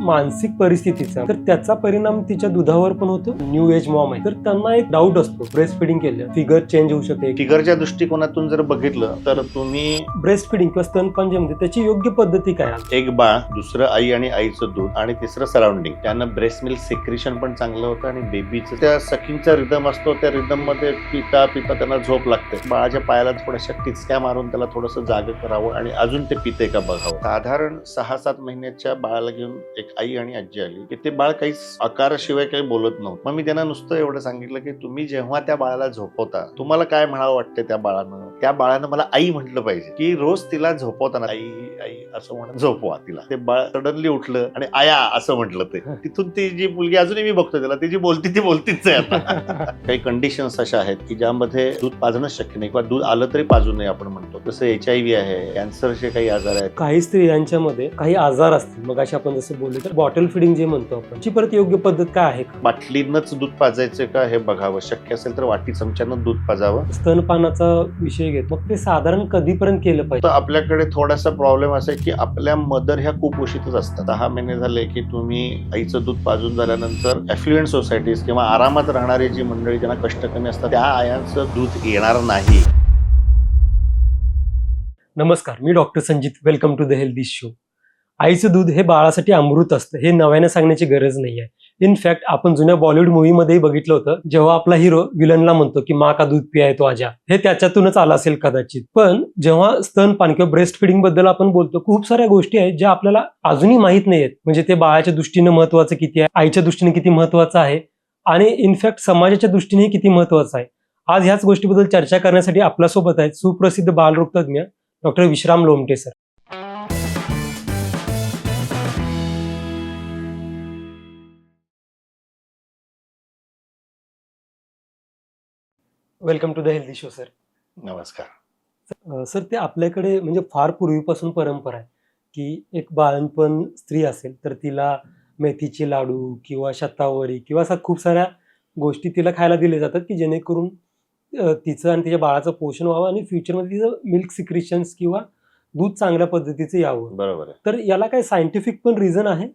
मानसिक परिस्थितीचा, तर त्याचा परिणाम तिच्या दुधावर पण होतो. न्यू एज मॉम आहे तर त्यांना एक डाऊट असतो, ब्रेस्ट फिडिंग केलं फिगर चेंज होऊ शकते. फिगरच्या दृष्टिकोनातून जर बघितलं तर तुम्ही ब्रेस्ट फिडिंग किंवा स्तनपान जे म्हणते त्याची योग्य पद्धती काय आहे? एक बाळ, दुसरं आई आणि आईचं दूध आणि तिसरं सराउंडिंग, त्यानं ब्रेस्ट मिल्क सेक्रेशन पण चांगलं होतं आणि बेबीचं त्या सकिंगचा रिदम असतो, त्या रिदम मध्ये पिता पिता त्यांना झोप लागते. बाळाच्या पायाला थोड्याशा टिचक्या मारून त्याला थोडंसं जाग करावं आणि अजून ते पिते का बघावं. साधारण 6-7 महिन्याच्या बाळाला घेऊन एक आई आणि आजी आली की ते बाळ काहीच आकाराशिवाय काही बोलत नव्हतं. मग मी त्यांना नुसतं एवढं सांगितलं की तुम्ही जेव्हा त्या बाळाला झोपवता तुम्हाला काय म्हणावं वाटतं त्या बाळानं मला आई म्हटलं पाहिजे, की रोज तिला झोपवताना आई आई असं म्हणत झोपवा तिला. ते बाळ सडनली उठलं आणि आया असं म्हटलं. ते तिथून ती जी मुलगी अजूनही मी बघतो त्याला, ती जी बोलती ती बोलतीच आहे आता. काही कंडिशन्स अशा आहेत की ज्यामध्ये दूध पाजणंच शक्य नाही किंवा दूध आलं तरी पाजू नये आपण म्हणतो. जसं HIV आहे, कॅन्सरचे काही आजार आहेत. काही स्त्रियांच्यामध्ये काही आजार असतील, मग अशा आपण जसं बोललो तर बॉटल फिडिंग जे म्हणतो आपण, ची परत योग्य पद्धत काय आहे? बाटलीनंच दूध पाजायचं का हे बघावं. शक्य असेल तर वाटी चमच्यानं दूध पाजावं. स्तनपानाचा विषय घेत मग ते साधारण कधीपर्यंत केलं पाहिजे? तर आपल्याकडे थोडासा प्रॉब्लेम असा आहे की आपल्या मदर ह्या कुपोषितच असतात. 6 महिने झाले की तुम्ही आईचं दूध पाजून झाल्यानंतर ॲफ्लुएंट सोसायटीज किंवा आरामात राहणारी जी मंडळी ज्यांना कष्ट कमी असतात त्या आयांचं दूध येणार नाही. नमस्कार, मी doctor Sanjit. Welcome to the healthy show. आईचं दूध हे बाळासाठी अमृत असतं, हे नव्याने सांगण्याची गरज नाही आहे. इनफॅक्ट आपण जुन्या बॉलिवूड मूवीमध्येही बघितलं होतं, जेव्हा आपला हिरो विलनला म्हणतो की माँ का दूध पिया है तो आजा, हे त्याच्यातूनच आलं असेल कदाचित. पण जेव्हा स्तनपान किंवा ब्रेस्ट फिडिंग बद्दल आपण बोलतो, खूप साऱ्या गोष्टी आहेत ज्या आपल्याला अजूनही माहीत नाहीयेत. म्हणजे ते बाळाच्या दृष्टीने महत्वाचं किती आहे, आईच्या दृष्टीने किती महत्वाचं आहे आणि इनफॅक्ट समाजाच्या दृष्टीने किती महत्वाचं आहे. आज ह्याच गोष्टीबद्दल चर्चा करण्यासाठी आपल्यासोबत आहेत सुप्रसिद्ध बालरोगतज्ञ doctor Vishram Lomte sir. Welcome to the healthy show sir. नमस्कार. सर, ते आपल्याकडे म्हणजे फार पूर्वीपासून परंपरा आहे की एक बाळंतपण स्त्री असेल तर तिला मेथीचे लाडू किंवा शतावरी किंवा असा खूप साऱ्या गोष्टी तिला खायला दिल्या जातात की जेणेकरून तिचं आणि तिच्या बाळाचं पोषण व्हावं आणि फ्युचरमध्ये तिचं मिल्क सिक्रेशन्स किंवा दूध चांगल्या पद्धतीचं यावं. बरोबर आहे. तर याला काही सायंटिफिक पण रिझन आहे?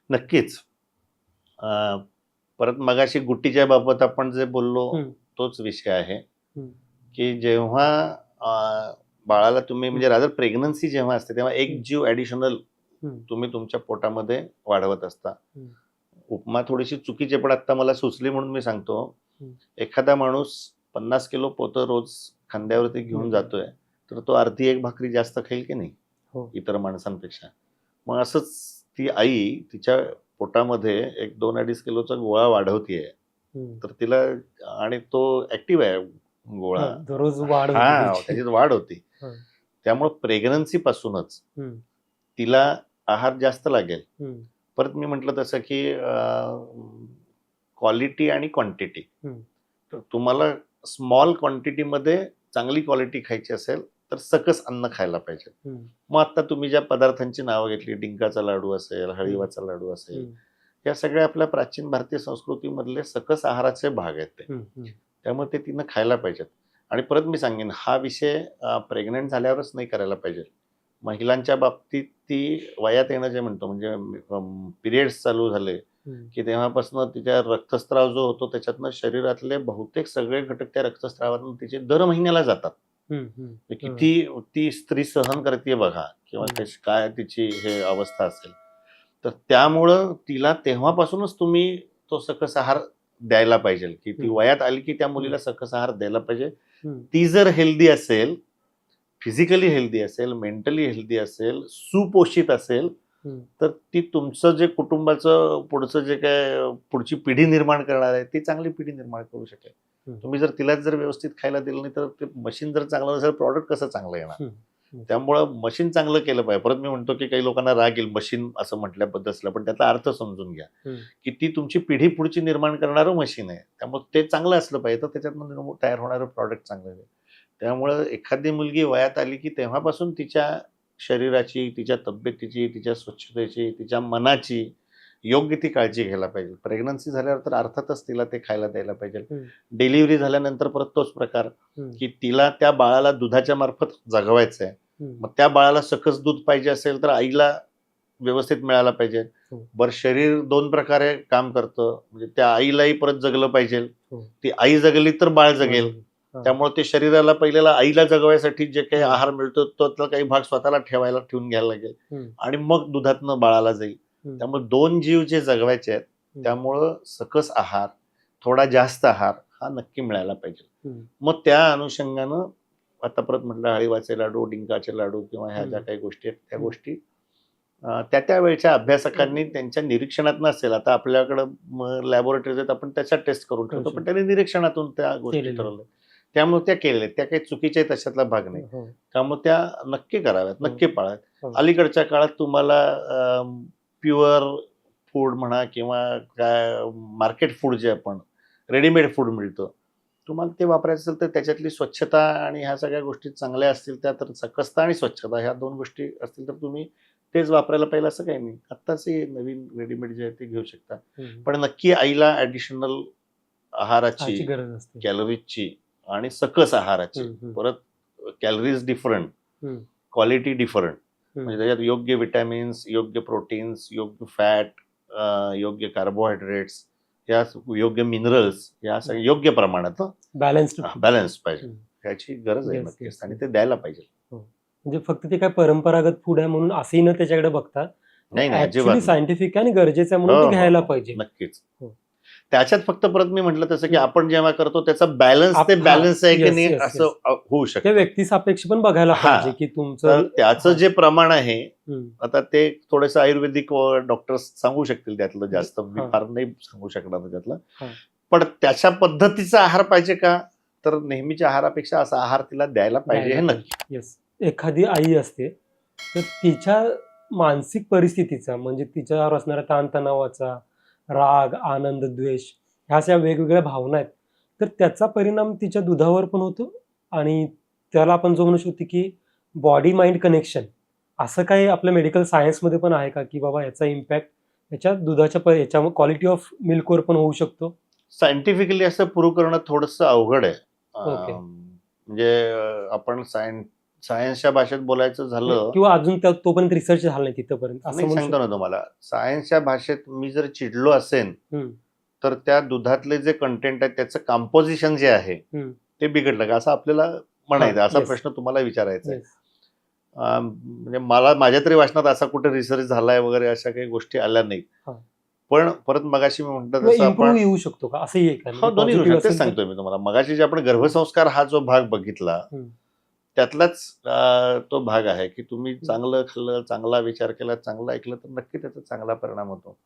नक्कीच. परत मगाशी गुट्टीच्या बाबत आपण जे बोललो तोच विषय आहे की जेव्हा बाळाला तुम्ही म्हणजे रादर प्रेग्नन्सी जेव्हा असते तेव्हा एक जीव ॲडिशनल तुम्ही तुमच्या पोटामध्ये वाढवत असता. उपमा थोडीशी चुकीची पण आता मला सुचली म्हणून मी सांगतो. एखादा माणूस 50 किलो पोतं रोज खांद्यावरती घेऊन जातोय तर तो अर्धी एक भाकरी जास्त खाईल की नाही इतर माणसांपेक्षा. मग असंच ती आई तिच्या पोटामध्ये एक 2-2.5 किलोचा गोळा वाढवतीये तर तिला, आणि तो ऍक्टिव्ह आहे गोळा, रोज वाढ त्याच्यात वाढ होती. त्यामुळे प्रेग्नन्सी पासूनच तिला आहार जास्त लागेल. परत मी म्हटलं तसं की क्वालिटी आणि क्वांटिटी. तर तुम्हाला स्मॉल क्वांटिटीमध्ये चांगली क्वालिटी खायची असेल तर सकस अन्न खायला पाहिजे. मग आता तुम्ही ज्या पदार्थांची नावं घेतली, डिंकाचा लाडू असेल, हळीवाचा लाडू असेल, या सगळ्या आपल्या प्राचीन भारतीय संस्कृतीमधले सकस आहाराचे भाग आहेत ते. त्यामुळे ते तिनं खायला पाहिजेत. आणि परत मी सांगेन, हा विषय प्रेग्नंट झाल्यावरच नाही करायला पाहिजे. महिलांच्या बाबतीत ती वयात येणं जे म्हणतो म्हणजे पिरियड्स चालू झाले की तेव्हापासून तिच्या रक्तस्राव जो होतो त्याच्यातनं शरीरातले बहुतेक सगळे घटक त्या रक्तस्रावातून तिचे दर महिन्याला जातात. किती ती स्त्री सहन करते बघा, किंवा काय तिची हे अवस्था असेल. तर त्यामुळं तिला तेव्हापासूनच तुम्ही तो सकस आहार द्यायला पाहिजे की ती वयात आली की त्या मुलीला सकस आहार द्यायला पाहिजे. ती जर हेल्दी असेल, फिजिकली हेल्दी असेल, मेंटली हेल्दी असेल, सुपोषित असेल तर ती तुमचं जे कुटुंबाचं पुढचं जे काय पुढची पिढी निर्माण करणार आहे ती चांगली पिढी निर्माण करू शकेल. तुम्ही जर तिलाच जर व्यवस्थित खायला दिलं नाही तर ते मशीन जर चांगलं नसेल, प्रॉडक्ट कसं चांगलं येणार. त्यामुळं मशीन चांगलं केलं पाहिजे. परत मी म्हणतो की काही लोकांना राग येईल मशीन असं म्हटल्याबद्दल, पण त्याचा अर्थ समजून घ्या की ती तुमची पिढी पुढची निर्माण करणारं मशीन आहे. त्यामुळे ते चांगलं असलं पाहिजे, तर त्याच्यातनं तयार होणारं प्रॉडक्ट चांगलं आहे. त्यामुळं एखादी मुलगी वयात आली की तेव्हापासून तिच्या शरीराची, तिच्या तब्येतीची, तिच्या स्वच्छतेची, तिच्या मनाची योग्य ती काळजी घ्यायला पाहिजे. प्रेग्नन्सी झाल्यावर तर अर्थातच तिला ते खायला द्यायला पाहिजे. डिलिव्हरी झाल्यानंतर परत तोच प्रकार की तिला त्या बाळाला दुधाच्या मार्फत जगवायचं आहे. मग त्या बाळाला सकस दूध पाहिजे असेल तर आईला व्यवस्थित मिळाला पाहिजे. हो. बरं, शरीर 2 प्रकारे काम करतं. म्हणजे त्या आईलाही परत जगलं पाहिजे. हो. ती आई जगली तर बाळ जगेल. हा. त्यामुळे ते शरीराला पहिल्याला आईला जगवायसाठी जे काही हम्म. आहार मिळतो त्यातला काही भाग स्वतःला ठेवून घ्यायला लागेल हम्म. आणि मग दुधातनं बाळाला जाईल. हम्म. त्यामुळे 2 जीव जे जगवायचे आहेत त्यामुळं सकस आहार, थोडा जास्त आहार हा नक्की मिळायला पाहिजे. हम्म. मग त्या अनुषंगानं आता परत म्हटलं हळीवाचे लाडू, डिंकाचे लाडू किंवा ह्या ज्या काही गोष्टी आहेत त्या गोष्टी त्या त्या वेळच्या अभ्यासकांनी त्यांच्या निरीक्षणातून असेल. आता आपल्याकडं लॅबोरेटरीज आहेत, आपण त्याच्यात टेस्ट करून ठेवतो, पण त्यांनी निरीक्षणातून त्या गोष्टी केलेलं. ठरवल्या. त्यामुळे त्या केलेल्या, त्या काही चुकीच्या आहेत अशातला भाग नाही. हो. त्यामुळे त्या नक्की कराव्यात, हो. नक्की पाळाव्यात. हो. अलीकडच्या काळात तुम्हाला प्युअर फूड म्हणा किंवा काय मार्केट फूड जे आपण रेडीमेड फूड मिळतं, तुम्हाला ते वापरायचं असेल तर त्याच्यातली स्वच्छता आणि ह्या सगळ्या गोष्टी चांगल्या असतील त्या, तर सकसता आणि स्वच्छता ह्या 2 गोष्टी असतील तर तुम्ही तेच वापरायला पाहिजे असं काही नाही. आत्ताच हे नवीन रेडीमेड जे आहे ते घेऊ शकता. पण नक्की आईला ॲडिशनल आहाराची, गरज असते. कॅलरीजची आणि सकस आहाराची, परत कॅलरीज डिफरंट, क्वालिटी डिफरंट, म्हणजे त्याच्यात योग्य विटॅमिन्स, योग्य प्रोटीन्स, योग्य फॅट, योग्य कार्बोहायड्रेट्स, या योग्य मिनरल्स, या सगळ्या योग्य प्रमाणात बॅलन्स पाहिजे. याची गरज आहे नक्कीच आणि ते द्यायला पाहिजे. म्हणजे फक्त ते काय परंपरागत फूड आहे म्हणून असंही न त्याच्याकडे बघता नाही, ऍक्च्युअली सायंटिफिक आणि गरजेचं आहे म्हणून ते घ्यायला पाहिजे. नक्कीच. त्याच्यात फक्त परत मी म्हटलं तसं की आपण जेव्हा करतो त्याचा बॅलन्स आहे की नाही असं होऊ शकतं. व्यक्ती सापेक्ष पण बघायला पाहिजे की तुमचं त्याचं जे प्रमाण आहे, आता ते थोडंसं आयुर्वेदिक डॉक्टर्स सांगू शकतील त्यातलं, जास्त मी फार नाही सांगू शकणार त्यातलं. पण त्याच्या पद्धतीचा आहार पाहिजे का, तर नेहमीच्या आहारापेक्षा असा आहार तिला द्यायला पाहिजे हे नक्की. एखादी आई असते तर तिच्या मानसिक परिस्थितीचा, म्हणजे तिच्यावर असणाऱ्या ताणतणावाचा, राग, आनंद, द्वेष, ह्या अशा वेगवेगळ्या भावना आहेत, तर त्याचा परिणाम तिच्या दुधावर पण होतो. आणि त्याला आपण जो म्हणू शकतो की बॉडी माइंड कनेक्शन, असं काही आपल्या मेडिकल सायन्समध्ये पण आहे का की बाबा याचा इम्पॅक्ट याच्या दुधाच्या याच्या क्वालिटी ऑफ मिल्कवर पण होऊ शकतो? सायंटिफिकली असं प्रूव्ह करणं थोडंसं अवघड आहे. म्हणजे आपण सायन्सच्या भाषेत बोलायचं झालं किंवा अजून तोपर्यंत रिसर्च झाला नाही तिथपर्यंत, असं सांगतो ना तुम्हाला. सायन्सच्या भाषेत मी जर चिडलो असेल तर त्या दुधातले जे कंटेंट आहे त्याचं कंपोजिशन जे आहे ते बिघडलं का असं आपल्याला म्हणायचं. असा प्रश्न तुम्हाला विचारायचा आहे. म्हणजे मला माझ्या तरी वाचनात असा कुठे रिसर्च झालाय वगैरे अशा काही गोष्टी आल्या नाहीत. पण परत मगाशी मी म्हटलं तसं आपण येऊ शकतो का असंही दोन्ही गोष्टी तेच सांगतोय मी तुम्हाला. मगाशी जे आपण गर्भसंस्कार हा जो भाग बघितला त्यातलाच तो भाग आहे की तुम्ही चांगलं खाल्लं, चांगला विचार केला, चांगलं ऐकलं तर नक्की त्याचा चांगला परिणाम होतो.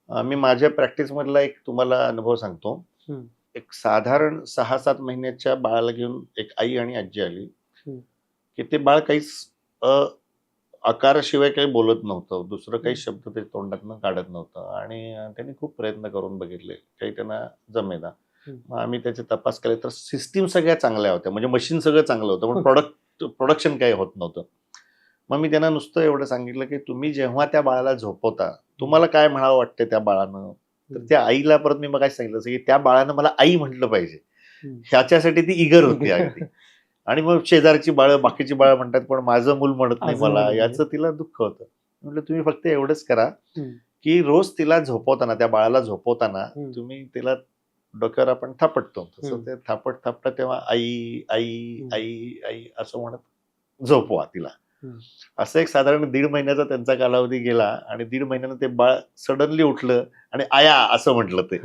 मी माझ्या प्रॅक्टिस मधला एक तुम्हाला अनुभव सांगतो. एक साधारण 6-7 महिन्याच्या बाळाला घेऊन एक आई आणि आजी आली की ते बाळ काहीच आकाराशिवाय काही बोलत नव्हतं, दुसरं काही शब्द ते तोंडातनं काढत नव्हतं आणि त्यांनी खूप प्रयत्न करून बघितले, काही त्यांना जमेना. मग आम्ही त्याचे तपास केले तर सिस्टीम सगळ्या चांगल्या होत्या, म्हणजे मशीन सगळं चांगलं होतं, पण प्रोडक्शन काही होत नव्हतं. मग मी त्यांना नुसतं एवढं सांगितलं की तुम्ही जेव्हा त्या बाळाला झोपवता तुम्हाला काय म्हणावं वाटतं त्या बाळानं, तर त्या आईला परत मी मग काय सांगितलं की त्या बाळानं मला आई म्हटलं पाहिजे, ह्याच्यासाठी ती इगर होती अगदी. आणि मग शेजारची बाळं, बाकीची बाळं म्हणतात पण माझं मूल म्हणत नाही मला, याचं तिला दुःख होतं. म्हटलं तुम्ही फक्त एवढंच करा की रोज तिला झोपवताना, त्या बाळाला झोपवताना तुम्ही तिला डोक्यावर आपण थापटतो तसं ते थापट तेव्हा आई आई आई आई असं म्हणत झोपवा तिला. असं एक साधारण 1.5 महिन्याचा त्यांचा कालावधी गेला आणि 1.5 महिन्यानं ते बाळ सडनली उठलं आणि आया असं म्हटलं. ते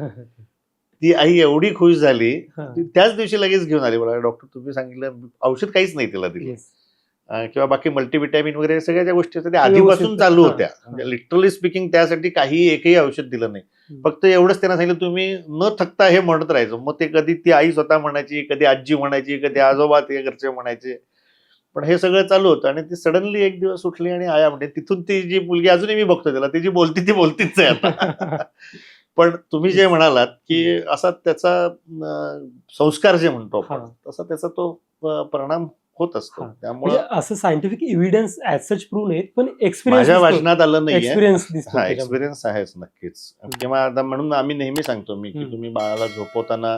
ती आई एवढी खुश झाली, त्याच दिवशी लगेच घेऊन आली. मला डॉक्टर तुम्ही सांगितलं, औषध काहीच नाही तिला दिलं किंवा बाकी मल्टीव्हिटॅमिन वगैरे सगळ्या ज्या गोष्टी होत्या त्या आधीपासून चालू होत्या. म्हणजे लिटरली स्पीकिंग त्यासाठी काही एकही औषध दिलं नाही. फक्त एवढंच त्यांना सांगितलं तुम्ही न थकता हे म्हणत राहायचं. मग ते कधी ती आई स्वतः म्हणायची, कधी आजी म्हणायची, कधी आजोबा ते घरचे म्हणायचे, पण हे सगळं चालू होतं. आणि ती सडनली एक दिवस उठली आणि आया म्हणजे तिथून ती जी मुलगी अजूनही मी बघतो त्याला, ती जी बोलती ती बोलतीच आहे आता. पण तुम्ही जे म्हणालात की असा त्याचा संस्कार जे म्हणतो आपण तसा त्याचा तो परिणाम होत असतो. त्यामुळे असं सायंटिफिक एव्हिडन्स ऍज सच प्रूव्ह नाहीत, पण एक्सपिरियन्स माझ्या वाचनात आलं नाहीये. एक्सपिरियन्स आहेच नक्कीच. किंवा आता म्हणून आम्ही नेहमी सांगतो मी की तुम्ही बाळाला झोपवताना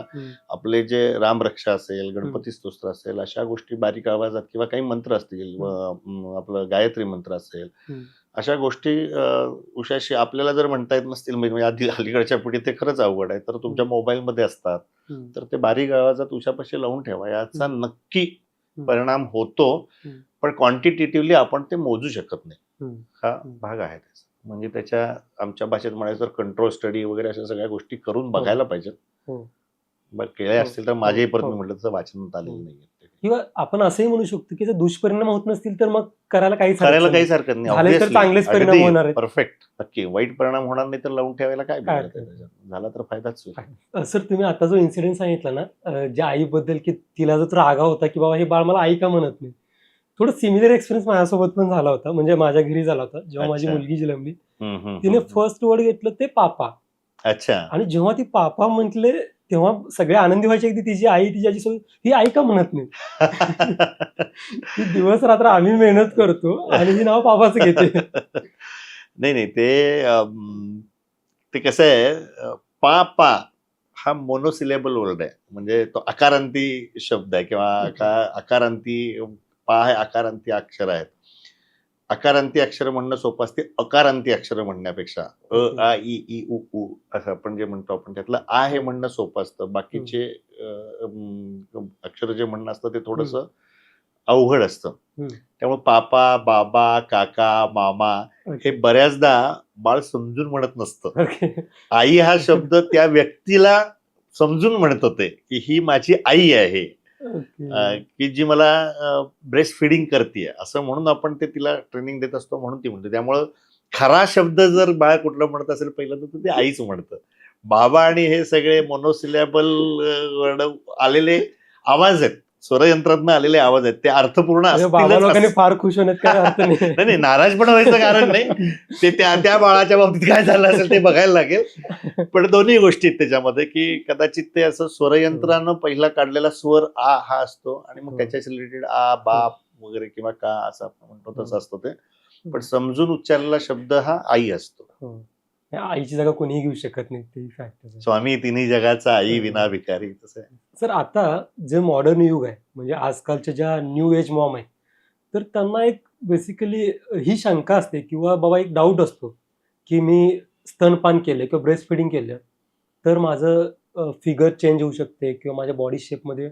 आपले जे रामरक्षा असेल, गणपती स्तोत्र असेल, अशा गोष्टी बारीक आवाजात किंवा काही मंत्र असतील, आपलं गायत्री मंत्र असेल, अशा गोष्टी उशाशी आपल्याला जर म्हणता येत नसतील म्हणजे अलीकडच्या पिढीत ते खरंच अवघड आहे, तर तुमच्या मोबाईलमध्ये असतात, तर ते बारीक आवाजात उशापाशी लावून ठेवा. याचा नक्की परिणाम होतो, पण क्वांटिटेटिव्हली आपण ते मोजू शकत नाही. हा भाग आहे त्याचा. म्हणजे त्याच्या आमच्या भाषेत म्हणायचं तर कंट्रोल स्टडी वगैरे अशा सगळ्या गोष्टी करून बघायला पाहिजेत. बरं केले असतील तर माझ्याही परत मी म्हटलं तसं वाचनात आलेलं नाही. किंवा आपण असंही म्हणू शकतो की जर दुष्परिणाम होत नसतील तर मग करायला काहीच हरकत नाही. झाले तर चांगलेच परिणाम होणार आहेत. परफेक्ट, नक्की. वाईट परिणाम होणार नाही तर लावून ठेवायला काय झाला तर फायदाच होईल. सर तुम्ही आता जो इन्सिडेंट सांगितला ना ज्या आईबद्दल की तिला जो रागा होता की बाबा हे बाळ मला आई का म्हणत नाही, थोडं सिमिलर एक्सपिरियन्स माझ्यासोबत पण झाला होता. म्हणजे माझ्या घरी झाला होता जेव्हा माझी मुलगी जन्मली. तिने फर्स्ट वर्ड घेतलं ते पापा. अच्छा. आणि जेव्हा ती पापा म्हटले तेव्हा सगळे आनंदी व्हायचे की तिची आई तिच्याची सोबत ही आई का म्हणत नाही. ती दिवस रात्र आम्ही मेहनत करतो आणि ही नाव पापाचं घेते. नाही ते कसं आहे, पापा हा मोनोसिलेबल वर्ड आहे. म्हणजे तो आकारांती शब्द आहे किंवा आकारांती पा हे आकारांती अक्षर आहेत. आकारांती अक्षर म्हणणं सोपं असते अकारांती अक्षर म्हणण्यापेक्षा. आ इ ई उ ऊ असं आपण जे म्हणतो आपण त्यातलं आ हे म्हणणं सोपं असतं. बाकीचे अक्षर जे म्हणणं असतं ते थोडंसं अवघड असतं. त्यामुळे पापा, बाबा, काका, मामा हे बऱ्याचदा बाळ समजून म्हणत नसतं. आई हा शब्द त्या व्यक्तीला समजून म्हणत होते की ही माझी आई आहे, की जी मला ब्रेस्ट फिडिंग करते, असं म्हणून आपण ते तिला ट्रेनिंग देत असतो म्हणून ती म्हणते. त्यामुळं खरा शब्द जर बाळ कुठला म्हणत असेल पहिलं तर ते आईच म्हणतं. बाबा आणि हे सगळे मोनोसिलेबल वर्ड आलेले आवाज आहेत, स्वरयंत्रातनं आलेले आवाज आहेत, ते अर्थपूर्ण लोकांनी फार खुश होण्यात काय अर्थ नाही, नाराज पण व्हायचं कारण नाही. ते त्या बाळाच्या बाबतीत काय झालं असेल ते बघायला लागेल. पण दोन्ही गोष्टी आहेत त्याच्यामध्ये, की कदाचित ते असं स्वरयंत्रानं पहिला काढलेला स्वर आ हा असतो आणि मग त्याच्याशी रिलेटेड आ, बाप वगैरे किंवा का असं आपण म्हणतो तसं असतं ते. पण समजून उच्चारलेला शब्द हा आई असतो. आईची जागा कोणीही घेऊ शकत नाही, ते फॅक्ट. स्वामी तिन्ही जगाचा आई विना भिकारी. तसं आहे. सर आता जे मॉडर्न युग आहे म्हणजे आजकालच्या ज्या न्यू एज मॉम आहेत तर त्यांना एक बेसिकली ही शंका असते किंवा बाबा एक डाऊट असतो की मी स्तनपान केलं किंवा ब्रेस्ट फिडिंग केलं तर माझं फिगर चेंज होऊ शकते किंवा माझ्या बॉडी शेपमध्ये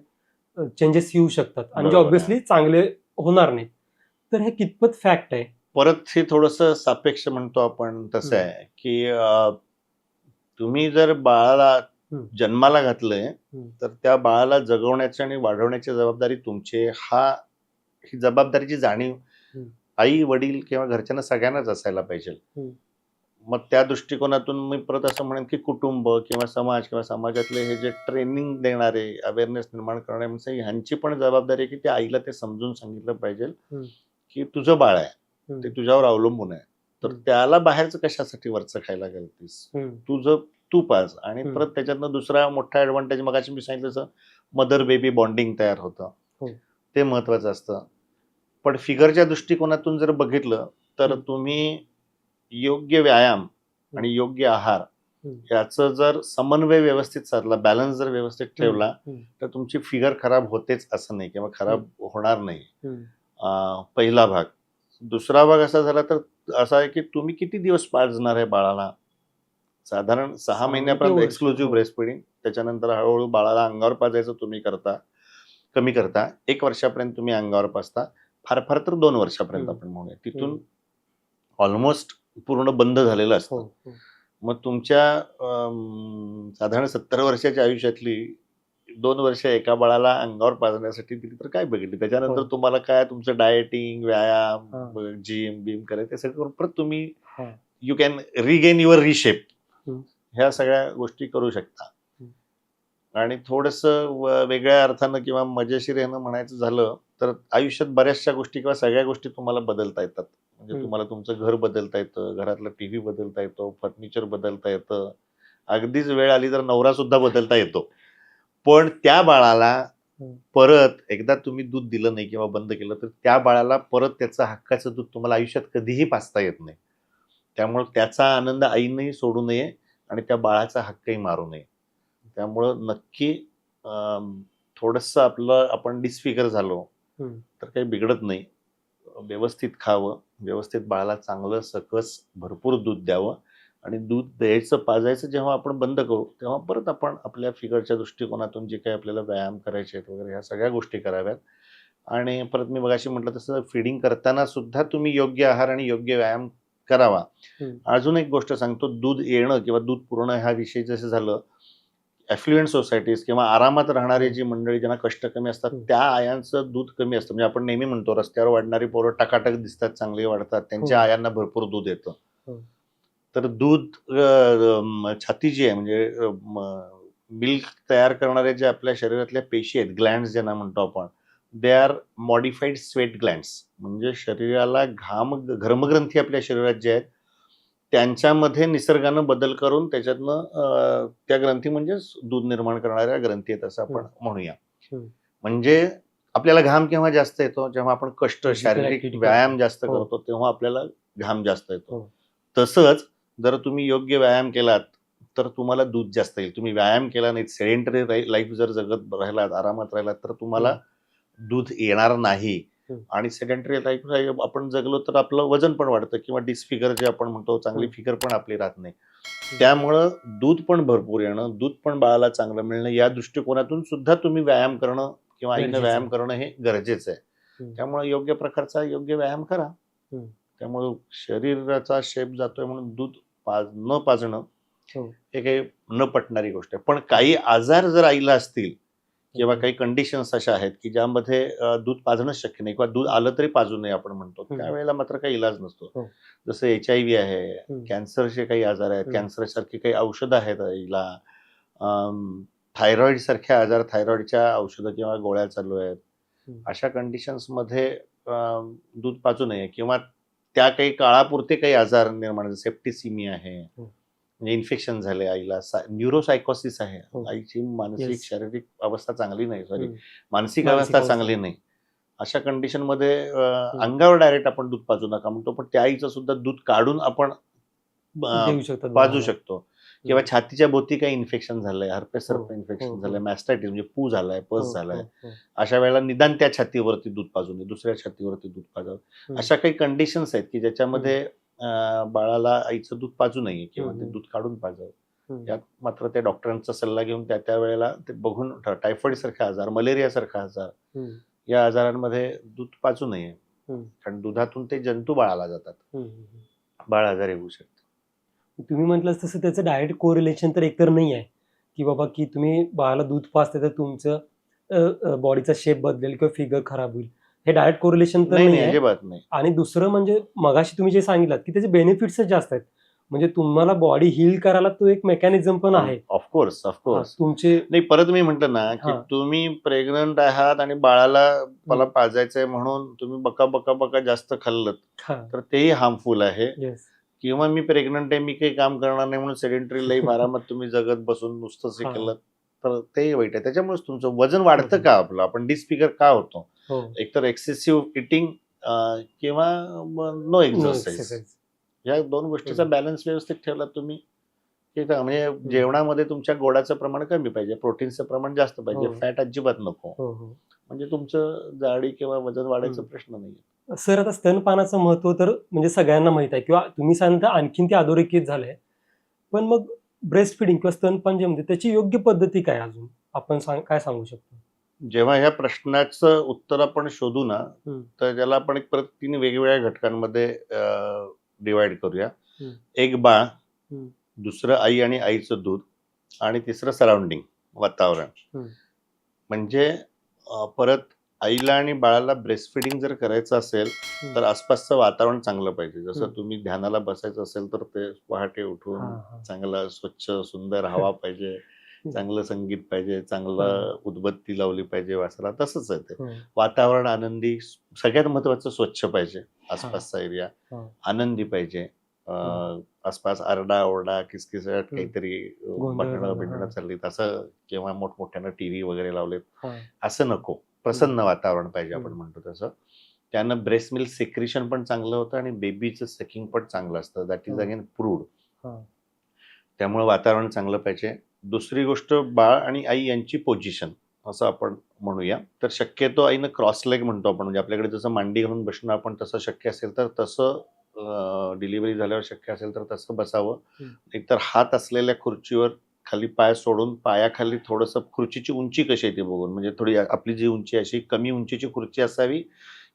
चेंजेस येऊ शकतात आणि जे ऑब्व्हियसली चांगले होणार नाहीत. तर हे कितपत फॅक्ट आहे? परत हे थोडंसं सापेक्ष म्हणतो आपण तसं आहे की तुम्ही जर बाळाला जन्माला घातलंय तर त्या बाळाला जगवण्याची आणि वाढवण्याची जबाबदारी तुमची. ही जबाबदारीची जाणीव आई वडील किंवा घरच्यांना सगळ्यांनाच असायला पाहिजे. मग त्या दृष्टिकोनातून मी परत असं म्हणेन की कुटुंब किंवा समाज किंवा समाजातले हे जे ट्रेनिंग देणारे, अवेअरनेस निर्माण करणारे म्हणजे ह्यांची पण जबाबदारी आहे की त्या आईला ते समजून सांगितलं पाहिजे की तुझं बाळ आहे, ते तुझ्यावर अवलंबून आहे, तर त्याला बाहेरचं कशासाठी वरचं खायला घालतीस, तुझं तू पाज. आणि परत त्याच्यातनं दुसरा मोठा ऍडव्हान्टेज मगाशी मी सांगितलं तसं मदर बेबी बॉन्डिंग तयार होतं, ते महत्वाचं असतं. पण फिगरच्या दृष्टिकोनातून जर बघितलं तर तुम्ही योग्य व्यायाम आणि योग्य आहार याचं जर समन्वय व्यवस्थित साधला, बॅलन्स जर व्यवस्थित ठेवला तर तुमची फिगर खराब होतेच असं नाही किंवा खराब होणार नाही. पहिला भाग. दुसरा भाग असा झाला तर असा आहे की तुम्ही किती दिवस पाजणार आहे बाळाला. साधारण 6 महिन्यापर्यंत एक्सक्लुझिव्ह ब्रेस्ट फिडिंग, त्याच्यानंतर हळूहळू बाळाला अंगावर पाजायचं तुम्ही कमी करता. 1 वर्षापर्यंत तुम्ही अंगावर पाजता, फार फार तर 2 वर्षापर्यंत आपण म्हणूया. तिथून ऑलमोस्ट पूर्ण बंद झालेलं असतं. मग तुमच्या साधारण 70 वर्षाच्या आयुष्यातली 2 वर्ष एका बाळाला अंगावर पाजण्यासाठी दिली तर काय बघितली. त्याच्यानंतर तुम्हाला काय तुमचं डाएटिंग, व्यायाम, जिम बिम करायचं ते सगळं करून परत तुम्ही यू कॅन रिगेन युअर रिशेप. ह्या सगळ्या गोष्टी करू शकता. आणि थोडंसं वेगळ्या अर्थानं किंवा मजेशीर यानं म्हणायचं झालं तर आयुष्यात बऱ्याचशा गोष्टी किंवा सगळ्या गोष्टी तुम्हाला बदलता येतात. म्हणजे तुम्हाला तुमचं घर बदलता येतं, घरातला टीव्ही बदलता येतो, फर्निचर बदलता येतं, अगदीच वेळ आली तर नवरा सुद्धा बदलता येतो. पण त्या बाळाला परत एकदा तुम्ही दूध दिलं नाही किंवा बंद केलं तर त्या बाळाला परत त्याचं हक्काचं दूध तुम्हाला आयुष्यात कधीही पाजता येत नाही. त्यामुळे त्याचा आनंद आईनेही सोडू नये आणि त्या बाळाचा हक्कही मारू नये. त्यामुळं नक्की थोडंसं आपण डिस्फिगर झालो तर काही बिघडत नाही. व्यवस्थित खावं, व्यवस्थित बाळाला चांगलं सकस भरपूर दूध द्यावं आणि दूध द्यायचं पाजायचं जेव्हा आपण बंद करू तेव्हा परत आपण आपल्या फिगरच्या दृष्टिकोनातून जे काही आपल्याला व्यायाम करायचे आहेत वगैरे ह्या सगळ्या गोष्टी कराव्यात. आणि परत मी मगाशी म्हटलं तसं फिडिंग करताना सुद्धा तुम्ही योग्य आहार आणि योग्य व्यायाम करावा. अजून एक गोष्ट सांगतो, दूध येणं किंवा दूध पुरवणं ह्या विषयी जसं झालं, ॲफ्लुएंट सोसायटीज किंवा आरामात राहणारी जी मंडळी ज्यांना कष्ट कमी असतात त्या आयांचं दूध कमी असतं. म्हणजे आपण नेहमी म्हणतो रस्त्यावर वाढणारी पोरं टकाटक दिसतात, चांगली वाढतात, त्यांच्या आयांना भरपूर दूध येतं. तर दूध छाती जी आहे म्हणजे मिल्क तयार करणारे जे आपल्या शरीरातल्या पेशी आहेत, ग्लँड्स ज्यांना म्हणतो आपण, they are modified sweat glands. म्हणजे शरीराला घर्मग्रंथी आपल्या शरीरात जे आहेत त्यांच्यामध्ये निसर्गानं बदल करून त्याच्यातनं त्या ग्रंथी म्हणजेच दूध निर्माण करणाऱ्या ग्रंथी आहेत असं आपण म्हणूया. म्हणजे आपल्याला घाम केव्हा जास्त येतो, जेव्हा आपण कष्ट शारीरिक व्यायाम जास्त करतो तेव्हा आपल्याला घाम जास्त येतो. तसंच जर तुम्ही योग्य व्यायाम केलात तर तुम्हाला दूध जास्त येईल. तुम्ही व्यायाम केला नाही, सेडेंटरी लाईफ जर जगत राहिलात, आरामात राहिलात तर तुम्हाला दूध येणार नाही. आणि सेडेंटरी लाईफ आपण जगलो तर आपलं वजन पण वाढतं किंवा डिसफिगर जे आपण म्हणतो, चांगली फिगर पण आपली राहत नाही. त्यामुळं दूध पण भरपूर येणं, दूध पण बाळाला चांगलं मिळणं या दृष्टिकोनातून सुद्धा तुम्ही व्यायाम करणं किंवा आईनं व्यायाम करणं हे गरजेचं आहे. त्यामुळे योग्य प्रकारचा योग्य व्यायाम करा. त्यामुळे शरीराचा शेप जातोय म्हणून दूध न पाजणं हे काही न पटणारी गोष्ट आहे. पण काही आजार जर आईला असतील किंवा काही कंडिशन्स अशा आहेत की ज्यामध्ये दूध पाजणंच शक्य नाही किंवा दूध आलं तरी पाजू नये आपण म्हणतो, त्यावेळेला मात्र काही इलाज नसतो. जसं HIV आहे, कॅन्सरचे काही आजार आहेत, कॅन्सर सारखी काही औषधं आहेत आईला, थायरॉइड सारख्या आजार, थायरॉइडच्या औषधं किंवा गोळ्या चालू आहेत. अशा कंडिशन्समध्ये दूध पाजू नये किंवा त्या काही काळापुरते काही आजार निर्माण, सेप्टिसिमिया आहे म्हणजे इन्फेक्शन झाले आईला, न्यूरोसायकोसिस आहे, आईची मानसिक शारीरिक अवस्था चांगली नाही, मानसिक अवस्था चांगली नाही, अशा कंडिशन मध्ये अंगावर डायरेक्ट आपण दूध पाजू नका म्हणतो. पण त्या आईचं सुद्धा दूध काढून आपण पाजू शकतो. किंवा छातीच्या भोवती काही इन्फेक्शन झालंय, हर्पेस इन्फेक्शन झालंय, मॅस्टायटिस म्हणजे पू झालाय, पस झालाय, अशा वेळेला निदान त्या छातीवरती दूध पाजू नये, दुसऱ्या छातीवरती दूध पाजावं. अशा काही कंडिशन्स आहेत की ज्याच्यामध्ये बाळाला आईचं दूध पाजू नये किंवा ते दूध काढून पाजावं. यात मात्र त्या डॉक्टरांचा सल्ला घेऊन त्या वेळेला ते बघून, टायफॉइड सारखा आजार, मलेरिया सारखा आजार, या आजारांमध्ये दूध पाजू नये कारण दुधातून ते जंतू बाळाला जातात, बाळ आजारी होऊ शकते. तुम्ही म्हटलं तसं त्याचं डायरेक्ट कोरिलेशन तर एकतर नाही आहे की बाबा की तुम्ही बाळाला दूध पाजते तर तुमचं बॉडीचा शेप बदलेल किंवा फिगर खराब होईल, हे डायरेक्ट कोरिलेशन तर नाही आहे, अजिबात नाही. आणि दुसरं म्हणजे मगाशी तुम्ही जे सांगितलं की त्याचे बेनिफिट्स जास्त आहेत, म्हणजे तुम्हाला बॉडी हील करायला तो एक मेकॅनिझम पण आहे. ऑफकोर्स तुमचे नाही, परत मी म्हटलं ना की तुम्ही प्रेग्नंट आहात आणि बाळाला मला पाजायचंय म्हणून तुम्ही बका जास्त खाल्लं तर तेही हार्मफुल आहे. किंवा मी प्रेग्नंट आहे, मी काही काम करणार नाही म्हणून सेडेंटरी लाईफ आरामात तुम्ही जगत बसून नुसतंच हे केलं तर तेही वाईट आहे. त्याच्यामुळेच तुमचं वजन वाढतं का, आपलं आपण डिस्फिगर का होतो, एकतर एक्सेसिव्ह इटिंग किंवा नो एक्सरसाइज, या दोन गोष्टीचा बॅलन्स व्यवस्थित ठेवला तुम्ही म्हणजे जेवणामध्ये तुमच्या गोडाचं प्रमाण कमी पाहिजे, प्रोटीनचं प्रमाण जास्त पाहिजे, फॅट अजिबात नको, म्हणजे तुमचं जाडी किंवा वजन वाढायचा प्रश्न नाही. सर आता स्तनपानाचं महत्व तर म्हणजे सगळ्यांना माहित आहे किंवा तुम्ही सांगता आणखीन ते अधोरेखित झालंय, पण मग ब्रेस्ट फिडिंग किंवा स्तनपान जे म्हणते त्याची योग्य पद्धती काय, अजून आपण काय सांगू शकतो? जेव्हा ह्या प्रश्नाचं उत्तर आपण शोधू ना तर त्याला आपण एक परत 3 वेगवेगळ्या घटकांमध्ये डिवाइड करूया. एक बाळ, दुसरं आई आणि आईचं दूध, आणि तिसरं सराउंडिंग वातावरण. म्हणजे परत आईला आणि बाळाला ब्रेस्ट फिडिंग जर करायचं असेल तर आसपासचं वातावरण चांगलं पाहिजे. जसं तुम्ही ध्यानाला बसायचं असेल तर ते पहाटे उठून चांगलं स्वच्छ सुंदर हवा पाहिजे, चांगलं संगीत पाहिजे, चांगलं उदबत्ती लावली पाहिजे वासाला, तसंच आहे ते वातावरण आनंदी. सगळ्यात महत्वाचं स्वच्छ पाहिजे, आसपासचा एरिया आनंदी पाहिजे, आसपास आरडा ओरडा किसकिसाट काहीतरी भांडणं बिंडणं चालली असं किंवा मोठमोठ्यानं टीव्ही वगैरे लावलेत असं नको, प्रसन्न वातावरण पाहिजे आपण म्हणतो तसं. त्यानं ब्रेस्ट मिल्क सेक्रेशन पण चांगलं होतं आणि बेबीचं सकिंग पण चांगलं असतं, दॅट इज अगेन प्रूव्ड. त्यामुळे वातावरण चांगलं पाहिजे. दुसरी गोष्ट, बाळ आणि आई यांची पोझिशन, असं आपण म्हणूया. तर शक्यतो आईनं क्रॉस लेग म्हणतो आपण, म्हणजे आपल्याकडे जसं मांडी घालून बसणं आपण तसं शक्य असेल तर तसं डिलिव्हरी झाल्यावर शक्य असेल तर तसं बसावं. एकतर हात असलेल्या खुर्चीवर खाली पाय सोडून पायाखाली थोडंसं खुर्चीची उंची कशी आहे ती बघून, म्हणजे थोडी आपली जी उंची अशी कमी उंचीची खुर्ची असावी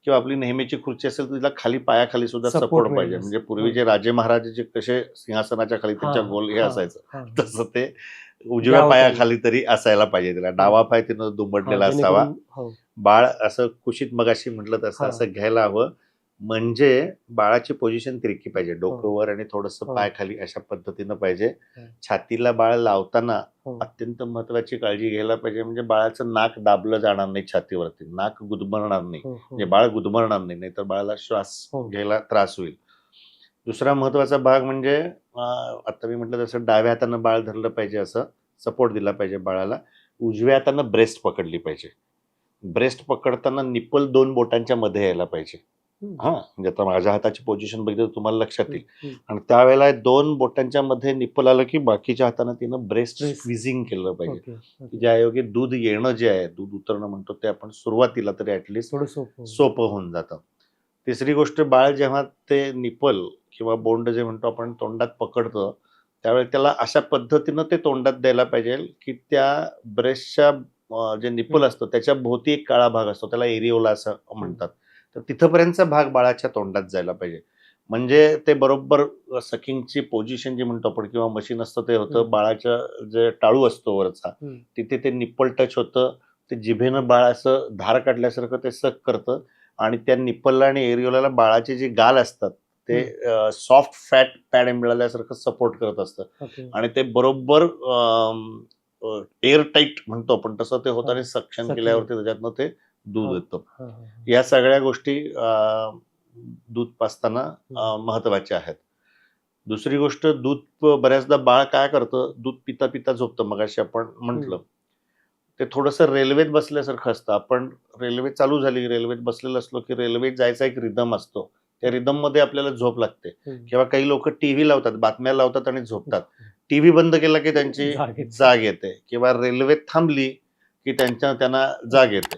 किंवा आपली नेहमीची खुर्ची असेल तर तिला खाली पायाखाली सुद्धा Support सपोर्ट मिळेल. पाहिजे. म्हणजे पूर्वी जे राजे महाराजे जे कसे सिंहासनाच्या खाली त्यांच्या गोल हे असायचं तसं ते उजव्या द्यावं पायाखाली तरी असायला पाहिजे. तिला डावा पाय तिनं दुमडलेला असावा. बाळ असं कुशीत मगाशी म्हटलं तसं असं घ्यायला हवं. म्हणजे बाळाची पोझिशन तिरकी पाहिजे, डोकं वर आणि थोडंसं पाय खाली अशा पद्धतीनं पाहिजे. छातीला बाळ लावताना अत्यंत महत्वाची काळजी घ्यायला पाहिजे, म्हणजे बाळाचं नाक दाबलं जाणार नाही छातीवरती, नाक गुदमरणार नाही, म्हणजे बाळ गुदमरणार नाही, नाहीतर बाळाला श्वास घ्यायला त्रास होईल. दुसरा महत्वाचा भाग म्हणजे आता मी म्हटलं तसं डाव्या हातानं बाळ धरलं पाहिजे, असं सपोर्ट दिला पाहिजे बाळाला. उजव्या हातानं ब्रेस्ट पकडली पाहिजे. ब्रेस्ट पकडताना निप्पल 2 बोटांच्या मध्ये यायला पाहिजे. म्हणजे आता माझ्या हाताची पोझिशन बघितलं तर तुम्हाला लक्षात येईल. आणि त्यावेळेला 2 बोटांच्या मध्ये निप्पल आलं की बाकीच्या हाताने तिनं ब्रेस्ट स्क्विझिंग केलं पाहिजे. ज्यायोगे दूध येणं जे आहे, दूध उतरणं म्हणतो, ते आपण सुरुवातीला तरी ऍटलिस्ट सोपं होऊन जातं. तिसरी गोष्ट, बाळ जेव्हा ते निप्पल किंवा बोंड जे म्हणतो आपण तोंडात पकडतं त्यावेळी त्याला अशा पद्धतीनं ते तोंडात द्यायला पाहिजे की त्या ब्रेस्टच्या जे निप्पल असतं त्याच्या भोवती एक काळा भाग असतो, त्याला एरिओला असं म्हणतात. तर तिथपर्यंतचा भाग बाळाच्या तोंडात जायला पाहिजे. म्हणजे ते बरोबर सकिंगची पोझिशन जी म्हणतो आपण किंवा मशीन असतं ते होतं. बाळाच्या जे टाळू असतो वरचा तिथे ते निप्पल टच होतं. ते जिभेनं बाळ असं धार काढल्यासारखं ते सक करतं आणि त्या निप्पलला आणि एरिओला बाळाचे जे गाल असतात ते सॉफ्ट फॅट पॅड मिळाल्यासारखं सपोर्ट करत असतं आणि ते बरोबर एअर टाईट म्हणतो आपण तसं ते होतं आणि सक्शन केल्यावरती त्याच्यातनं ते दूध येतं. या सगळ्या गोष्टी दूध पाजताना महत्वाच्या आहेत. दुसरी गोष्ट, दूध बऱ्याचदा बाळ काय करतं, दूध पिता पिता झोपतं. मगाशी आपण म्हटलं ते थोडंसं रेल्वेत बसल्यासारखं असतं. आपण रेल्वे चालू झाली, रेल्वेत बसलेलं असलो की रेल्वेत जायचा एक रिदम असतो, त्या रिदम मध्ये आपल्याला झोप लागते. किंवा काही लोक टीव्ही लावतात, बातम्या लावतात आणि झोपतात. टीव्ही बंद केला की त्यांची जाग येते किंवा रेल्वेत थांबली की त्यांना जाग येते.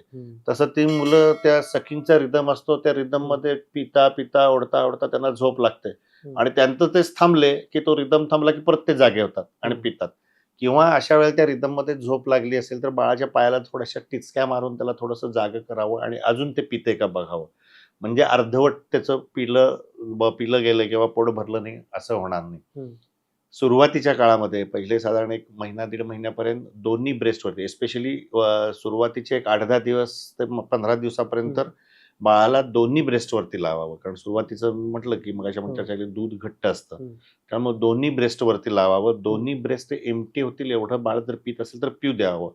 तसं ती मुलं त्या सकिंगचा रिदम असतो, त्या रिदम मध्ये पिता पिता ओढता ओढता त्यांना झोप लागते आणि त्यांचं तेच थांबले की तो रिदम थांबला की परत ते जागे होतात आणि पितात. किंवा अशा वेळेला त्या रिदम मध्ये झोप लागली असेल तर बाळाच्या पायाला थोड्याशा टिचक्या मारून त्याला थोडंसं जाग करावं आणि अजून ते पिते का बघावं. म्हणजे अर्धवट त्याचं पिलं गेलं किंवा पोट भरलं नाही असं होणार नाही. सुरुवातीच्या काळामध्ये पहिले साधारण 1 महिना 1.5 महिन्यापर्यंत दोन्ही ब्रेस्टवरती, एस्पेशली सुरुवातीचे एक 8-10 दिवस ते 15 दिवसापर्यंत बाळाला दोन्ही ब्रेस्टवरती लावावं. कारण सुरुवातीचं म्हटलं की मग चर्चा केली, दूध घट्ट असतं, त्यामुळे दोन्ही ब्रेस्टवरती लावावं. दोन्ही ब्रेस्ट एम्प्टी होतील एवढं बाळ जर पित असेल तर पिऊ द्यावं.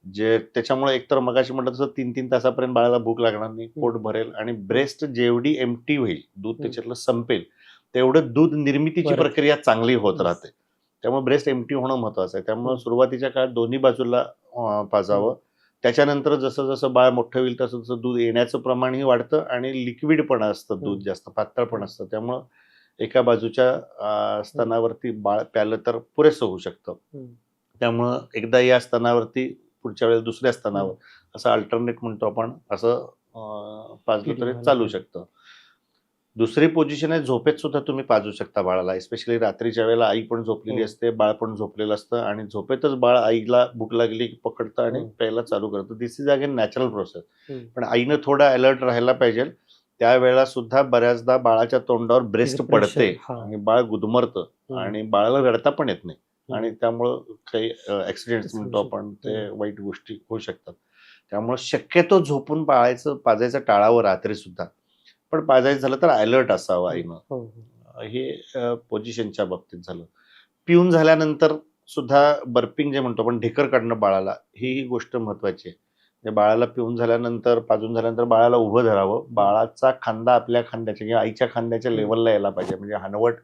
जे त्याच्यामुळे एकतर मगाशी म्हटलं तसं 3-3 तासापर्यंत बाळाला भूक लागणार नाही, पोट भरेल आणि ब्रेस्ट जेवढी एम्प्टी होईल, दूध त्याच्यातलं संपेल, तेवढं दूध निर्मितीची प्रक्रिया चांगली होत राहते. त्यामुळे ब्रेस्ट एम्प्टी होणं महत्वाचं आहे. त्यामुळे सुरुवातीच्या काळात दोन्ही बाजूला पाजावं. त्याच्यानंतर जसं जसं बाळ मोठं होईल तसं तसं दूध येण्याचं प्रमाणही वाढतं आणि लिक्विड पण असतं, दूध जास्त पातळ पण असतं. त्यामुळं एका बाजूच्या स्तनावरती बाळ प्यालं तर पुरेसं होऊ शकतं. त्यामुळं एकदा या स्तनावरती पुढच्या वेळेस दुसऱ्या स्तनावर असं अल्टरनेट म्हणतो आपण, असं पाजलं तरी चालू शकतं. दुसरी पोझिशन आहे, झोपेत सुद्धा तुम्ही पाजू शकता बाळाला. एस्पेशली रात्रीच्या वेळेला आई पण झोपलेली असते, बाळ पण झोपलेलं असतं आणि झोपेतच बाळ आईला भूक लागली की पकडतं आणि प्यायला चालू करतं. दिस इज अगेन नॅचरल प्रोसेस. पण आईनं थोडा अलर्ट राहायला पाहिजे. त्यावेळेला सुद्धा बऱ्याचदा बाळाच्या तोंडावर ब्रेस्ट पडते आणि बाळ गुदमरतं आणि बाळाला रडता पण येत नाही आणि त्यामुळं काही ऍक्सिडेंट्स म्हणतो आपण, ते वाईट गोष्टी होऊ शकतात. त्यामुळे शक्यतो झोपून पाजायचं टाळावं रात्री सुद्धा. पण पाजायचं झालं तर अलर्ट असावं आईनं. हे पोझिशनच्या बाबतीत झालं. पिऊन झाल्यानंतर सुद्धा बर्पिंग जे म्हणतो आपण, ढेकर काढणं बाळाला, ही गोष्ट महत्वाची आहे. बाळाला पिऊन झाल्यानंतर, पाजून झाल्यानंतर बाळाला उभं धरावं. बाळाचा खांदा आपल्या खांद्याच्या किंवा आईच्या खांद्याच्या लेवलला यायला पाहिजे, म्हणजे हनवट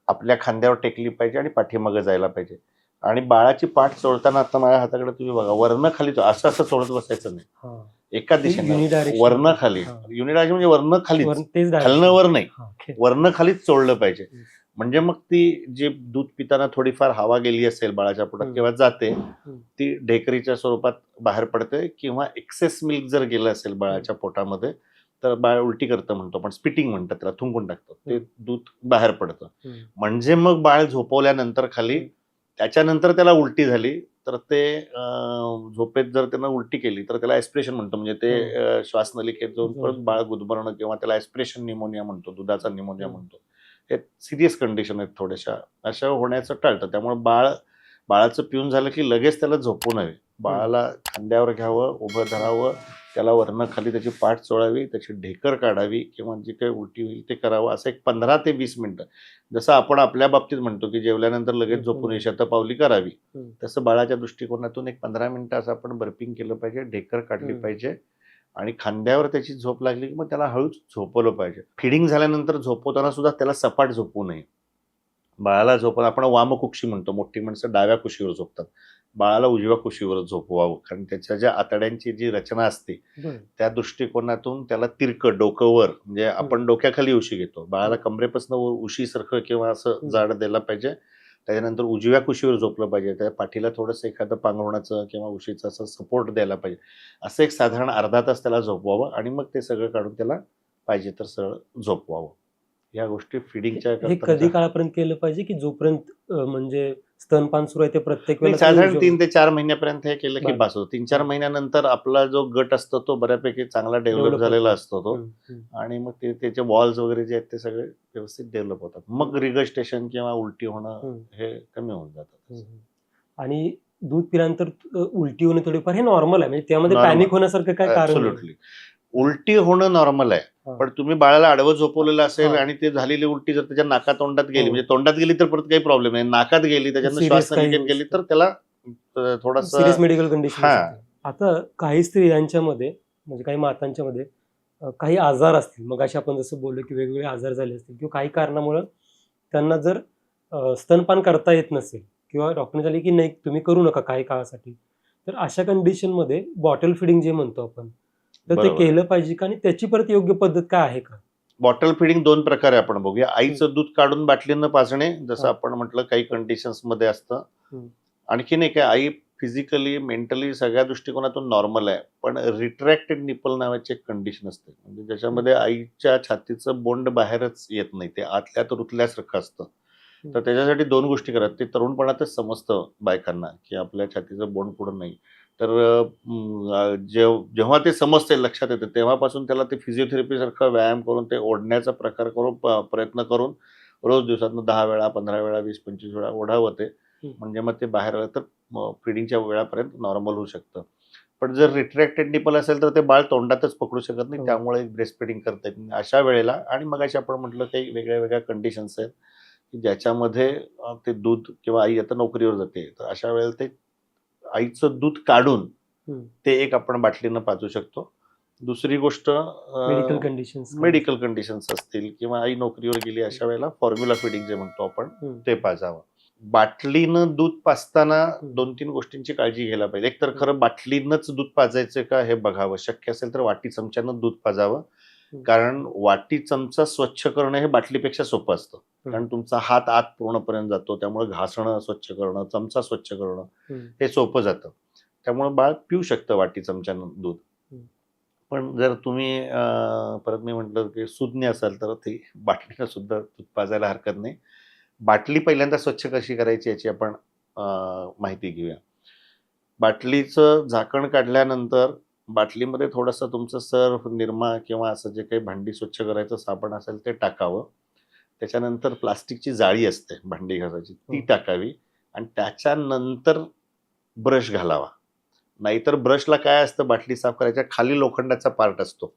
आपल्या खांद्यावर टेकली पाहिजे आणि पाठीमागे जायला पाहिजे. आणि बाळाची पाठ चोळताना आता माझ्या हाताकडे तुम्ही बघा, वरनं खाली असं असं चोळत बसायचं नाही, एका दिशेने वरनं खाली. युनिडायरेक्शन म्हणजे वरनं खाली, खालनं वर नाही, वरनं खालीच चोळलं पाहिजे. म्हणजे मग ती जी दूध पिताना थोडीफार हवा गेली असेल बाळाच्या पोटात किंवा जाते, ती ढेकरीच्या स्वरूपात बाहेर पडते, किंवा एक्सेस मिल्क जर गेलं असेल बाळाच्या पोटामध्ये तर बाळ उलटी करतं म्हणतो आपण, स्पिटिंग म्हणतात त्याला, थुंकून टाकतं, ते दूध बाहेर पडतं. म्हणजे मग बाळ झोपवल्यानंतर खाली, त्याच्यानंतर त्याला उलटी झाली तर ते झोपेत जर त्यानं उलटी केली तर त्याला ॲस्पिरेशन म्हणतो, म्हणजे ते श्वासनलिकेत जाऊन परत बाळ गुदमरणं, किंवा त्याला ॲस्पिरेशन निमोनिया म्हणतो, दुधाचा निमोनिया म्हणतो. हे सिरियस कंडिशन आहेत थोड्याशा, अशा होण्याचं टाळतं. त्यामुळे बाळाचं पिऊन झालं की लगेच त्याला झोपू नये. बाळाला खांद्यावर घ्यावं, उभं धरावं, त्याला वरनं खाली त्याची पाठ चोळावी, त्याची ढेकर काढावी, किंवा जे काही उलटी होईल ते करावं. असं एक 15 ते 20 मिनिटं, जसं आपण आपल्या बाबतीत म्हणतो की जेवल्यानंतर लगेच झोपू नये, शतपावली करावी, तसं बाळाच्या दृष्टिकोनातून एक 15 मिनिटं असं आपण बर्पिंग केलं पाहिजे, ढेकर काढली पाहिजे, आणि खांद्यावर त्याची झोप लागली की मग त्याला हळूच झोपवलं पाहिजे. फिडिंग झाल्यानंतर झोपवताना सुद्धा त्याला सपाट झोपवू नये. बाळाला झोपवताना आपण वामकुक्षी म्हणतो, मोठी माणसं डाव्या कुशीवर झोपतात, बाळाला उजव्या कुशीवर झोपवावं, कारण त्याच्या ज्या आतड्यांची जी रचना असते त्या दृष्टिकोनातून त्याला तिरकं डोकं वर, म्हणजे आपण डोक्याखाली उशी घेतो, बाळाला कमरेपासून उशीसारखं किंवा असं जाड द्यायला पाहिजे. त्याच्यानंतर उजव्या कुशीवर झोपलं पाहिजे, त्या पाठीला थोडंसं एखादं पांघरुणाचं किंवा उशीचं असं सपोर्ट द्यायला पाहिजे. असं एक साधारण अर्धा तास त्याला झोपवावं, आणि मग ते सगळं काढून त्याला पाहिजे तर सरळ झोपवावं. या गोष्टी फिडिंगच्या हे कधी काळापर्यंत केलं पाहिजे, की जोपर्यंत म्हणजे स्तनपान सुरू आहे ते प्रत्येक वेळेला साधारण 3 ते 4 महिन्यापर्यंत हे केलं की बरं. बस होतं. 3-4 महिन्यानंतर आपला जो गट असतो तो बऱ्यापैकी चांगला डेव्हलप झालेला असतो तो, आणि मग ते त्याचे वॉल्स वगैरे जे आहेत ते सगळे व्यवस्थित डेव्हलप होतात. मग रिगस्टेशन किंवा उलटी होणं हे कमी होऊन जातं. आणि दूध पिल्यानंतर उलटी होणे थोडीफार हे नॉर्मल आहे, म्हणजे त्यामध्ये पॅनिक होण्यासारखं काय कारण नाही. ऍब्सोल्युटली. उलटी होणं नॉर्मल आहे, पण तुम्ही बाळाला आडवं झोपवलेलं असेल आणि ते झालेली उलटी जर त्याच्या नाकात तोंडात गेली, म्हणजे तोंडात गेली तर परत काही प्रॉब्लेम नाही, नाकात गेली, त्याच्यानं श्वासनलिकेत गेली तर त्याला थोडासा सिरियस मेडिकल कंडिशन. आता काही स्त्रियांच्या मध्ये, म्हणजे काही मातांच्या मध्ये काही आजार असतील, मग अशी आपण जसं बोललो की वेगवेगळे आजार झाले असतील, किंवा काही कारणामुळे त्यांना जर स्तनपान करता येत नसेल, किंवा डॉक्टरने झाले की नाही तुम्ही करू नका काही काळासाठी, तर अशा कंडिशन मध्ये बॉटल फिडिंग जे म्हणतो आपण, तर ते केलं पाहिजे का, आणि त्याची परत योग्य पद्धत काय आहे का? बॉटल फिडिंग 2 प्रकारे आपण बघूया. आईचं दूध काढून बाटलीनं पाजणे, जसं आपण म्हटलं काही कंडिशन्स मध्ये असतं. आणखी नाही काय, आई फिजिकली मेंटली सगळ्या दृष्टिकोनातून नॉर्मल आहे, पण रिट्रॅक्टेड निपल नावाची एक कंडिशन असते, म्हणजे ज्याच्यामध्ये आईच्या छातीचं बोंड बाहेरच येत नाही, ते आतल्यात रुतल्यासारखं असतं. तर त्याच्यासाठी 2 गोष्टी करत, ते तरुणपणातच समजतं बायकांना की आपल्या छातीचं बोंड पुढं नाही. तर जेव्हा ते समजते, लक्षात येते, तेव्हापासून त्याला ते फिजिओथेरपी सारखा व्यायाम करून ते ओढण्याचा प्रकार करून प्रयत्न करून रोज दिवसातनं 10 वेळा 15 वेळा 20-25 वेळा ओढावं ते, म्हणजे मग ते बाहेर आलं तर फिडिंगच्या वेळापर्यंत नॉर्मल होऊ शकतं. पण जर रिट्रॅक्टेड निपल असेल तर ते बाळ तोंडातच पकडू शकत नाही, त्यामुळे ब्रेस्ट फिडिंग करता येत नाही अशा वेळेला. आणि मग अशा आपण म्हटलं काही वेगळ्या वेगळ्या कंडिशन्स आहेत की ज्याच्यामध्ये ते दूध, किंवा आई आता नोकरीवर जाते तर अशा वेळेला ते आईचं दूध काढून ते एक आपण बाटलीनं पाजू शकतो. दुसरी गोष्ट मेडिकल कंडिशन्स असतील, किंवा आई नोकरीवर गेली, अशा वेळेला फॉर्म्युला फिडिंग जे म्हणतो आपण ते पाजावं. बाटलीनं दूध पाजताना 2-3 गोष्टींची काळजी घ्यायला पाहिजे. एक तर खरं बाटलीनंच दूध पाजायचं का हे बघावं, शक्य असेल तर वाटी चमच्यानं दूध पाजावं, कारण वाटी चमचा स्वच्छ करणं हे बाटलीपेक्षा सोपं असतं, कारण तुमचा हात आत पूर्णपर्यंत जातो, त्यामुळे घासणं स्वच्छ करणं, चमचा स्वच्छ करणं हे सोपं जातं. त्यामुळे बाळ पिऊ शकतं वाटी चमच्यानं दूध. पण जर तुम्ही परत मी म्हटलं की सुज्ञ असाल तर ती बाटलीनं सुद्धा दूध पाजायला हरकत नाही. बाटली पहिल्यांदा स्वच्छ कशी करायची याची आपण माहिती घेऊया. बाटलीचं झाकण काढल्यानंतर बाटलीमध्ये थोडंसं तुमचं सर्फ, निरमा किंवा असं जे काही भांडी स्वच्छ करायचं साबण असेल ते टाकावं. त्याच्यानंतर प्लास्टिकची जाळी असते भांडी घासायची, ती टाकावी, आणि त्याच्यानंतर ब्रश घालावा. नाहीतर ब्रशला काय असतं, बाटली साफ करायच्या खाली लोखंडाचा पार्ट असतो,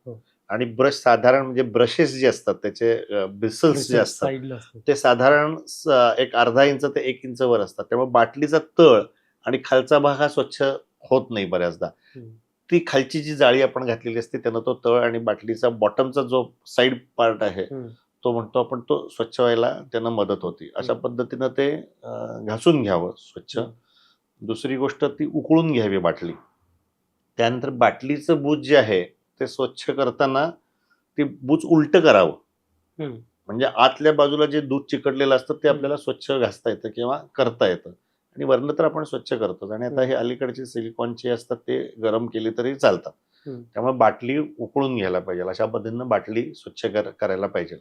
आणि ब्रश साधारण, म्हणजे ब्रशेस जे असतात त्याचे ब्रिसल्स जे असतात ते साधारण एक अर्धा इंच ते 1 इंच वर असतात, त्यामुळे बाटलीचा तळ आणि खालचा भाग हा स्वच्छ होत नाही बऱ्याचदा. ती खालची जी जाळी आपण घातलेली असते त्यानं तो तळ आणि बाटलीचा बॉटमचा जो साईड पार्ट आहे तो म्हणतो आपण, तो स्वच्छ व्हायला त्यानं मदत होती. अशा पद्धतीनं ते घासून घ्यावं स्वच्छ. दुसरी गोष्ट, ती उकळून घ्यावी बाटली. त्यानंतर बाटलीचं बूज जे आहे ते स्वच्छ करताना ते बूज उलटं करावं, म्हणजे आतल्या बाजूला जे दूध चिकटलेलं असतं ते आपल्याला स्वच्छ घासता येतं किंवा करता येतं, आणि वरनं तर आपण स्वच्छ करतोच. आणि आता हे अलीकडचे सिलिकॉनचे असतात ते गरम केली तरी चालतात. त्यामुळे बाटली उकळून घ्यायला पाहिजे, अशा पद्धतीनं बाटली स्वच्छ करायला पाहिजे.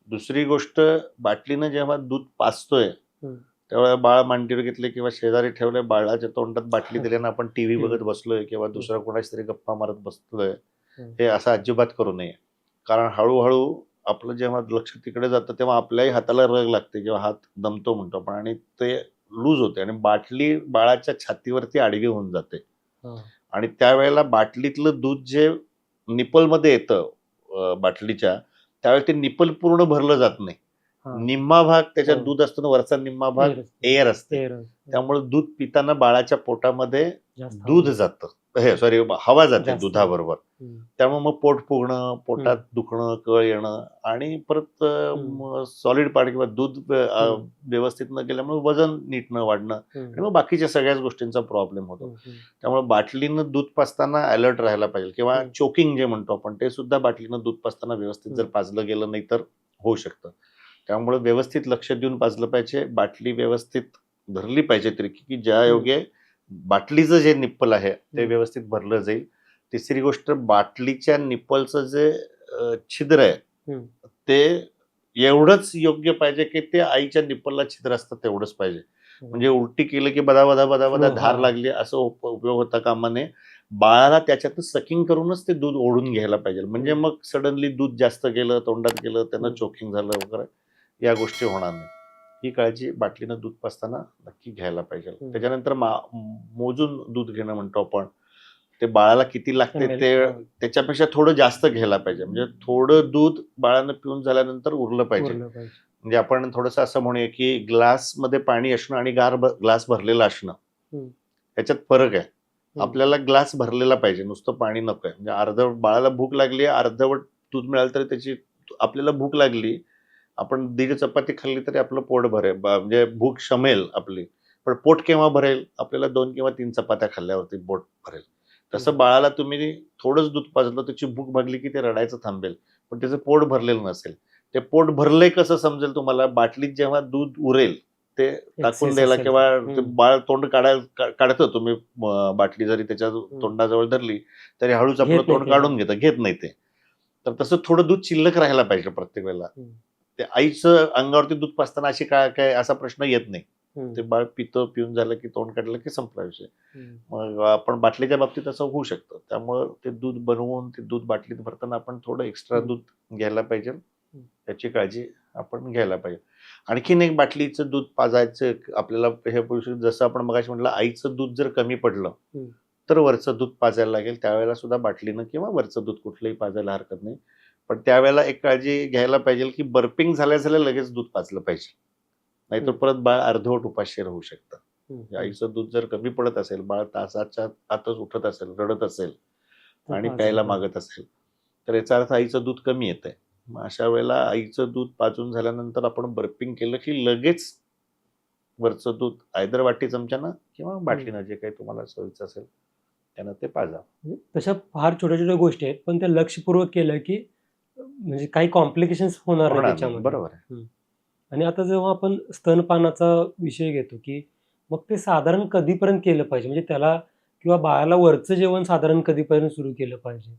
दुसरी गोष्ट, बाटलीनं जेव्हा दूध पाजतोय त्यावेळेला बाळ मांडीवर घेतले किंवा शेजारी ठेवले, बाळाच्या तोंडात बाटली दिल्यानं आपण टीव्ही बघत बसलोय किंवा दुसऱ्या कोणाशी तरी गप्पा मारत बसलोय, हे असं अजिबात करू नये. कारण हळूहळू आपलं जेव्हा लक्ष तिकडे जातं तेव्हा आपल्याही हाताला रग लागते किंवा हात दमतो म्हणतो आपण, आणि ते लूज होते आणि बाटली बाळाच्या छातीवरती आडवी होऊन जाते. आणि त्यावेळेला बाटलीतलं दूध जे निपलमध्ये येतं बाटलीच्या, त्यावेळेला ते निपल पूर्ण भरलं जात नाही. निम्मा भाग त्याच्यात दूध असतो ना, वरचा निम्मा भाग एअर असते. त्यामुळे दूध पिताना बाळाच्या पोटामध्ये दूध जातं, हवा जाते दुधाबरोबर. त्यामुळे मग पोट फुगणं, पोटात दुखणं, कळ येणं, आणि परत सॉलिड पार्ट किंवा दूध व्यवस्थित न गेल्यामुळे वजन नीट न वाढणं, आणि मग बाकीच्या सगळ्याच गोष्टींचा प्रॉब्लेम होतो. त्यामुळे बाटलीनं दूध पाजताना अलर्ट राहायला पाहिजे, किंवा चोकिंग जे म्हणतो आपण ते सुद्धा बाटलीनं दूध पाजताना व्यवस्थित जर पाजलं गेलं नाही तर होऊ शकतं. त्यामुळे व्यवस्थित लक्ष देऊन पाजलं पाहिजे, बाटली व्यवस्थित भरली पाहिजे तरी, की ज्या योग्य बाटलीचं जे निप्पल आहे ते व्यवस्थित भरलं जाईल. तिसरी गोष्ट, बाटलीच्या निप्पलचं जे छिद्र आहे ते एवढंच योग्य पाहिजे की ते आईच्या निप्पलला छिद्र असतं तेवढंच पाहिजे. म्हणजे उलटी केलं की बदा बदा बदा बदा धार लागली असं उपयोग होता कामा नये. बाळाला त्याच्यातून सकिंग करूनच ते दूध ओढून घ्यायला पाहिजे. म्हणजे मग सडनली दूध जास्त गेलं, तोंडात गेलं, त्यांना चोकिंग झालं वगैरे, या गोष्टी होणार नाही. ही काळजी बाटलीनं दूध पाजताना नक्की घ्यायला पाहिजे. त्याच्यानंतर मोजून दूध घेणं म्हणतो आपण, ते बाळाला किती लागते ते त्याच्यापेक्षा थोडं जास्त घ्यायला पाहिजे. म्हणजे थोडं दूध बाळानं पिऊन झाल्यानंतर उरलं पाहिजे. म्हणजे आपण थोडंसं असं म्हणूया की ग्लासमध्ये पाणी असणं आणि ग्लास भरलेला असणं याच्यात फरक आहे. आपल्याला ग्लास भरलेला पाहिजे, नुसतं पाणी नको आहे. म्हणजे अर्धवट बाळाला भूक लागली, अर्धवट दूध मिळालं तरी त्याची, आपल्याला भूक लागली, आपण 1.5 चपाती खाल्ली तरी आपलं पोट भरेल, म्हणजे भूक शमेल आपली. पण पोट केव्हा भरेल? आपल्याला 2 किंवा 3 चपात्या खाल्ल्यावरती पोट भरेल. तसं बाळाला तुम्ही थोडंच दूध पाजलं, त्याची भूक भागली की ते रडायचं थांबेल, पण त्याचं पोट भरलेलं नसेल. ते पोट भरलंय कसं समजेल तुम्हाला? बाटलीत जेव्हा दूध उरेल ते टाकून द्यायला, किंवा ते बाळ तोंड काढतं, तुम्ही बाटली जरी त्याच्या तोंडाजवळ धरली तरी हळूच आपलं तोंड काढून घेत नाही ते. तर तसं थोडं दूध शिल्लक राहायला पाहिजे प्रत्येक वेळेला. ते आईचं अंगावरती दूध पाजताना अशी काय असा प्रश्न येत नाही. ते बाळ पितं, पिऊन झालं की तोंड काढलं की संपला विषय. मग आपण बाटलीच्या बाबतीत असं होऊ शकतं. त्यामुळं ते दूध बनवून ते दूध बाटलीत भरताना आपण थोडं एक्स्ट्रा दूध घ्यायला पाहिजे, त्याची काळजी आपण घ्यायला पाहिजे. आणखीन एक, बाटलीचं दूध पाजायचं आपल्याला हे जसं आपण मगाशी म्हटलं, आईचं दूध जर कमी पडलं तर वरचं दूध पाजायला लागेल. त्यावेळेला सुद्धा बाटलीनं किंवा वरचं दूध कुठलंही पाजायला हरकत नाही. पण त्यावेळेला एक काळजी घ्यायला पाहिजे की बर्पिंग झाल्या लगेच दूध पाजलं पाहिजे, नाहीतर परत बाळ अर्धवट उपाशी राहू शकतं. आईचं दूध जर कमी पडत असेल, बाळ तासाच्या आतच उठत असेल, रडत असेल आणि प्यायला मागत असेल, तर याचा अर्थ आईचं दूध कमी येत आहे. मग अशा वेळेला आईचं दूध पाजून झाल्यानंतर आपण बर्पिंग केलं की लगेच वरचं दूध आयदर वाटी चमच्यानं किंवा बाटलीनं, जे काही तुम्हाला सोयीचं असेल त्यानं ते पाजा. तशा फार छोट्या छोट्या गोष्टी आहेत, पण त्या लक्षपूर्वक केलं की म्हणजे काही कॉम्प्लिकेशन्स होणार नाही त्याच्यामध्ये. बरोबर आहे. आणि आता जेव्हा आपण स्तनपानाचा विषय घेतो की मग ते साधारण कधीपर्यंत केलं पाहिजे, म्हणजे त्याला किंवा बाळाला वरचं जेवण साधारण कधीपर्यंत सुरू केलं पाहिजे,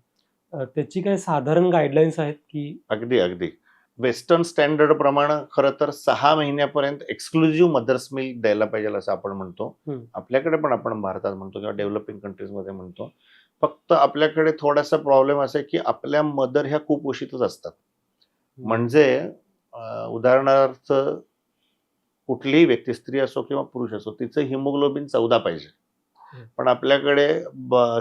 त्याची काही साधारण गाईडलाईन्स आहेत की? अगदी वेस्टर्न स्टँडर्ड प्रमाणे खरं तर 6 महिन्यापर्यंत एक्सक्लुझिव्ह मदर्स मिल्क द्यायला पाहिजे असं आपण म्हणतो. आपल्याकडे पण आपण भारतात म्हणतो किंवा डेव्हलपिंग कंट्रीजमध्ये म्हणतो. फक्त आपल्याकडे थोडासा प्रॉब्लेम असा आहे की आपल्या मदर ह्या खूप उशितच असतात. म्हणजे उदाहरणार्थ कुठलीही व्यक्ती, स्त्री असो किंवा पुरुष असो, तिचं हिमोग्लोबिन 14 पाहिजे. पण आपल्याकडे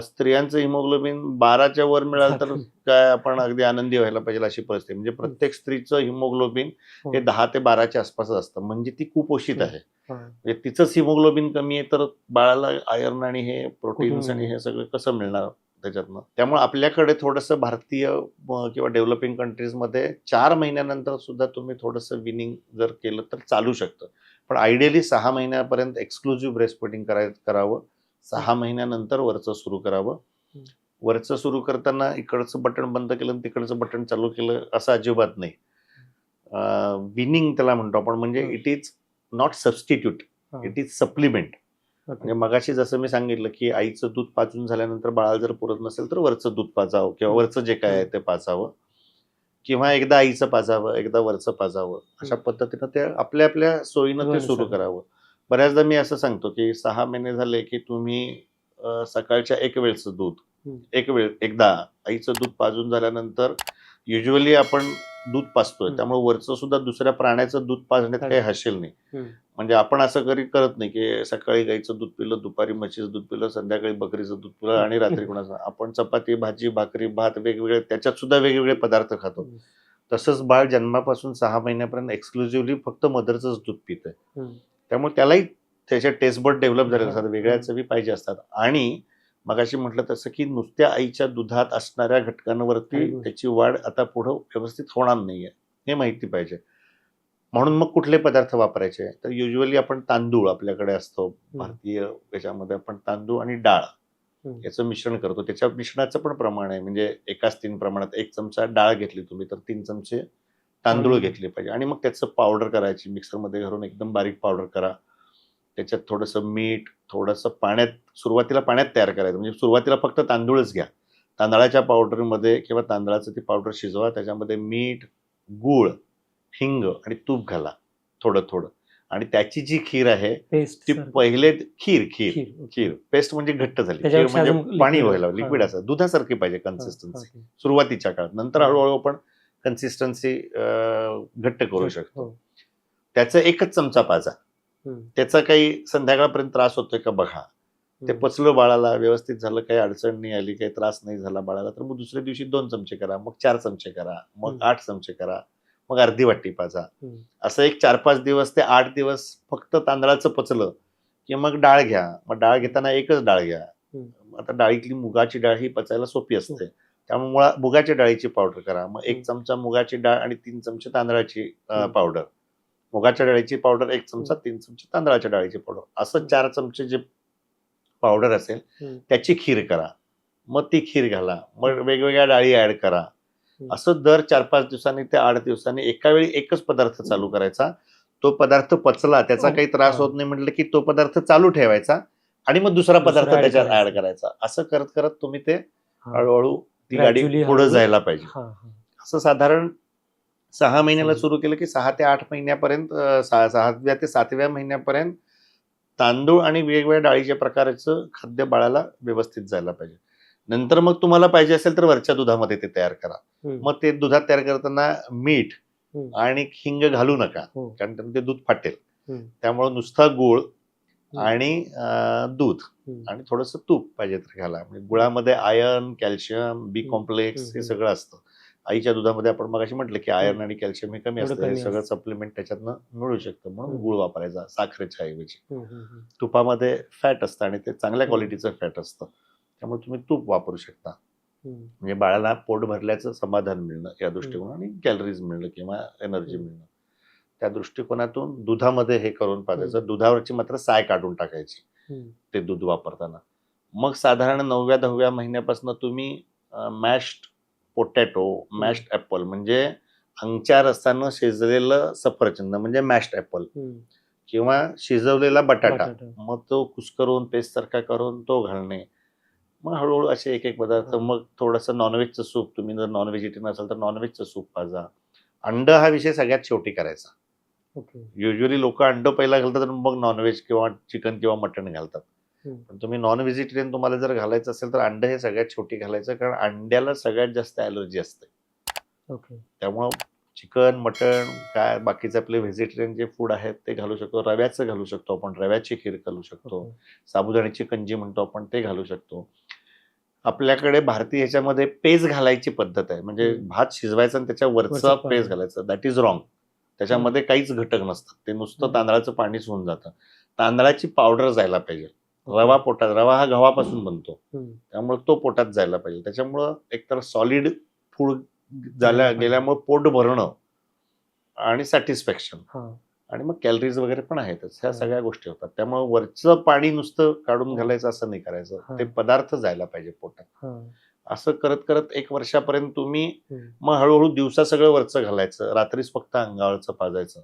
स्त्रियांचं हिमोग्लोबिन 12च्या वर मिळालं तर काय आपण अगदी आनंदी व्हायला पाहिजे अशी परिस्थिती. म्हणजे प्रत्येक स्त्रीचं हिमोग्लोबिन हे 10 ते 12च्या आसपासच असतं. म्हणजे ती कुपोषित आहे. म्हणजे तिचंच हिमोग्लोबिन कमी आहे तर बाळाला आयर्न आणि हे प्रोटीन्स आणि हे सगळं कसं मिळणार त्याच्यातनं? त्यामुळे आपल्याकडे थोडंसं भारतीय किंवा डेव्हलपिंग कंट्रीजमध्ये 4 महिन्यानंतर सुद्धा तुम्ही थोडंसं विनिंग जर केलं तर चालू शकतं. पण आयडियली 6 महिन्यापर्यंत एक्सक्लुझिव्ह ब्रेस्ट फिडिंग करावं. 6 महिन्यानंतर वरचं सुरू करावं. वरचं सुरू करताना इकडचं बटन बंद केलं आणि तिकडचं बटन चालू केलं असं अजिबात नाही. विनिंग त्याला म्हणतो आपण, म्हणजे it is not substitute, it is supplement. म्हणजे मगाशी जसं मी सांगितलं की आईचं दूध पाजून झाल्यानंतर बाळाला जर पुरत नसेल तर वरचं दूध पाजावं किंवा वरचं जे काय आहे ते पाजावं, किंवा एकदा आईचं पाजावं एकदा वरचं पाजावं, अशा पद्धतीनं ते आपल्या आपल्या सोयीनं ते सुरू करावं. बऱ्याचदा मी असं सांगतो की 6 महिने झाले की तुम्ही सकाळच्या एक वेळचं दूध एकदा आईचं दूध पाजून झाल्यानंतर युजली आपण दूध पाजतोय, त्यामुळे वरचं सुद्धा दुसऱ्या प्राण्याचं दूध पाजण्यात काही हशेल नाही. म्हणजे आपण असं करत नाही की सकाळी गाईचं दूध पिलं, दुपारी म्हशीचं दूध पिलं, संध्याकाळी बकरीचं दूध पिलं आणि रात्री कोणाचं. आपण चपाती भाजी भाकरी भात वेगवेगळे त्याच्यात सुद्धा वेगवेगळे पदार्थ खातो. तसंच बाळ जन्मापासून 6 महिन्यापर्यंत एक्सक्लुझिव्हली फक्त मदरचंच दूध पितंय. त्यामुळे त्यालाही त्याच्या टेस्ट बड डेव्हलप झालेले असतात, वेगळ्या चवी पाहिजे असतात. आणि मगाशी म्हटलं तसं की नुसत्या आईच्या दुधात असणाऱ्या घटकांवरती त्याची वाढ आता पुढं व्यवस्थित होणार नाहीये हे माहिती पाहिजे. म्हणून मग कुठले पदार्थ वापरायचे, तर युजली आपण तांदूळ आपल्याकडे असतो भारतीय याच्यामध्ये, आपण तांदूळ आणि डाळ याचं मिश्रण करतो. त्याच्या मिश्रणाचं पण प्रमाण आहे, म्हणजे एकाच 3 प्रमाणात 1 चमचा डाळ घेतली तुम्ही तर 3 चमचे तांदूळ घेतले पाहिजे. आणि मग त्याचं पावडर करायची, मिक्सरमध्ये घालून एकदम बारीक पावडर करा. त्याच्यात थोडंसं मीठ, थोडंसं सुरुवातीला पाण्यात तयार करायचं. म्हणजे सुरुवातीला फक्त तांदूळच घ्या, तांदळाच्या पावडरमध्ये किंवा तांदळाचं ती पावडर शिजवा, त्याच्यामध्ये मीठ, गूळ, हिंग आणि तूप घाला थोडं थोडं. आणि त्याची जी खीर आहे ती पहिले खीर पेस्ट म्हणजे घट्ट झाली, खीर म्हणजे पाणी व्हायला लिक्विड असं दुधासारखी पाहिजे कन्सिस्टन्सी सुरुवातीच्या काळात. नंतर हळूहळू आपण कन्सिस्टन्सी घट्ट करू शकतो. त्याचा 1च चमचा पाजा. त्याचा काही संध्याकाळपर्यंत त्रास होतोय का बघा. ते पचलं बाळाला, व्यवस्थित झालं, काही अडचण नाही आली, काही त्रास नाही झाला बाळाला, तर मग दुसऱ्या दिवशी 2 चमचे करा, मग 4 चमचे करा, मग 8 चमचे करा, मग अर्धी वाटी पाजा. असं एक 4-5 दिवस ते 8 दिवस फक्त तांदळाचं पचलं की मग डाळ घ्या. मग डाळ घेताना एकच डाळ घ्या. आता डाळीतली मुगाची डाळ ही पचायला सोपी असते, त्यामुळे मुगाच्या डाळीची पावडर करा. मग 1 चमचा मुगाची डाळ आणि 3 चमचे तांदळाची पावडर. मुगाच्या डाळीची पावडर 1 चमचा, 3 चमचे तांदळाच्या डाळीची पावडर, असं 4 चमचे जे पावडर असेल त्याची खीर करा. मग ती खीर घाला, मग वेगवेगळ्या डाळी ऍड करा. असं दर 4-5 दिवसांनी ते 8 दिवसांनी एका वेळी एकच पदार्थ चालू करायचा. तो पदार्थ पचला, त्याचा काही त्रास होत नाही म्हटलं की तो पदार्थ चालू ठेवायचा आणि मग दुसरा पदार्थ त्याच्यात ऍड करायचा. असं करत करत तुम्ही ते हळूहळू ती गाडी पुढे जायला पाहिजे. असं साधारण 6 महिन्याला सुरू केलं की 6 ते 8 महिन्यापर्यंत, 6व्या ते 7व्या महिन्यापर्यंत तांदूळ आणि वेगवेगळ्या डाळीच्या प्रकारचं खाद्य बाळाला व्यवस्थित जायला पाहिजे. नंतर मग तुम्हाला पाहिजे असेल तर वरच्या दुधामध्ये ते तयार करा. मग ते दुधात तयार करताना मीठ आणि हिंग घालू नका, कारण ते दूध फाटेल. त्यामुळे नुसता गूळ आणि दूध आणि थोडंसं तूप पाहिजे तर घाला. म्हणजे गुळामध्ये आयर्न, कॅल्शियम, बी कॉम्प्लेक्स हे सगळं असतं. आईच्या दुधामध्ये आपण मगाशी म्हटलं की आयर्न आणि कॅल्शियम हे कमी असतं, हे सगळं सप्लिमेंट त्याच्यातनं मिळू शकतं, म्हणून गुळ वापरायचा साखरेच्या ऐवजी. तुपामध्ये फॅट असतं आणि ते चांगल्या क्वालिटीचं फॅट असतं, त्यामुळे तुम्ही तूप वापरू शकता. म्हणजे बाळाला पोट भरल्याचं समाधान मिळणं या दृष्टिकोन आणि कॅलरीज मिळणं किंवा एनर्जी मिळणं, त्या दृष्टिकोनातून दुधामध्ये हे करून पाजायचं. दुधावरची मात्र साय काढून टाकायची ते दूध वापरताना. मग साधारण 9व्या-10व्या महिन्यापासून तुम्ही मॅश्ड पोटॅटो, मॅश्ड ऍपल म्हणजे अंगच्या रसानं शिजलेलं सफरचंद म्हणजे मॅश्ड ऍपल, किंवा शिजवलेला बटाटा, मग तो कुस्करून पेस्ट सारखा करून तो घालणे. मग हळूहळू असे एक एक पदार्थ. मग थोडंसं नॉनव्हेजचं सूप, तुम्ही जर नॉन व्हेजिटेरियन असाल तर नॉनव्हेजचं सूप पाजा. अंड हा विषय सगळ्यात शेवटी करायचा. युजली लोक अंड पहिला घालतात आणि मग नॉनव्हेज किंवा चिकन किंवा मटण घालतात. पण तुम्ही नॉन व्हेजिटेरियन तुम्हाला जर घालायचं असेल तर अंड हे सगळ्यात छोटी घालायचं, कारण अंड्याला सगळ्यात जास्त ॲलर्जी असते. त्यामुळं चिकन, मटण, काय बाकीचे आपले व्हेजिटेरियन जे फूड आहेत ते घालू शकतो. रव्याचं घालू शकतो आपण, रव्याची खीर घालू शकतो. साबुदाण्याची कंजी म्हणतो आपण, ते घालू शकतो. आपल्याकडे भारतीय ह्याच्यामध्ये पेज घालायची पद्धत आहे, म्हणजे भात शिजवायचा आणि त्याच्या वरचा पेज घालायचा. That is wrong. त्याच्यामध्ये काहीच घटक नसतात, ते नुसतं तांदळाचं पाणीच होऊन जातं. तांदळाची पावडर जायला पाहिजे. रवा पोटात, रवा हा गव्हापासून बनतो, त्यामुळे तो पोटात जायला पाहिजे. त्याच्यामुळं एकतर सॉलिड फूड गेल्यामुळे पोट भरणं आणि सॅटिस्फॅक्शन, आणि मग कॅलरीज वगैरे पण आहेतच, ह्या सगळ्या गोष्टी होतात. त्यामुळे वरचं पाणी नुसतं काढून घालायचं असं नाही करायचं, ते पदार्थ जायला पाहिजे पोटात. असं करत करत 1 वर्षापर्यंत तुम्ही मग हळूहळू दिवसा सगळं वरचं घालायचं, रात्रीच फक्त अंगावरचं पाजायचं.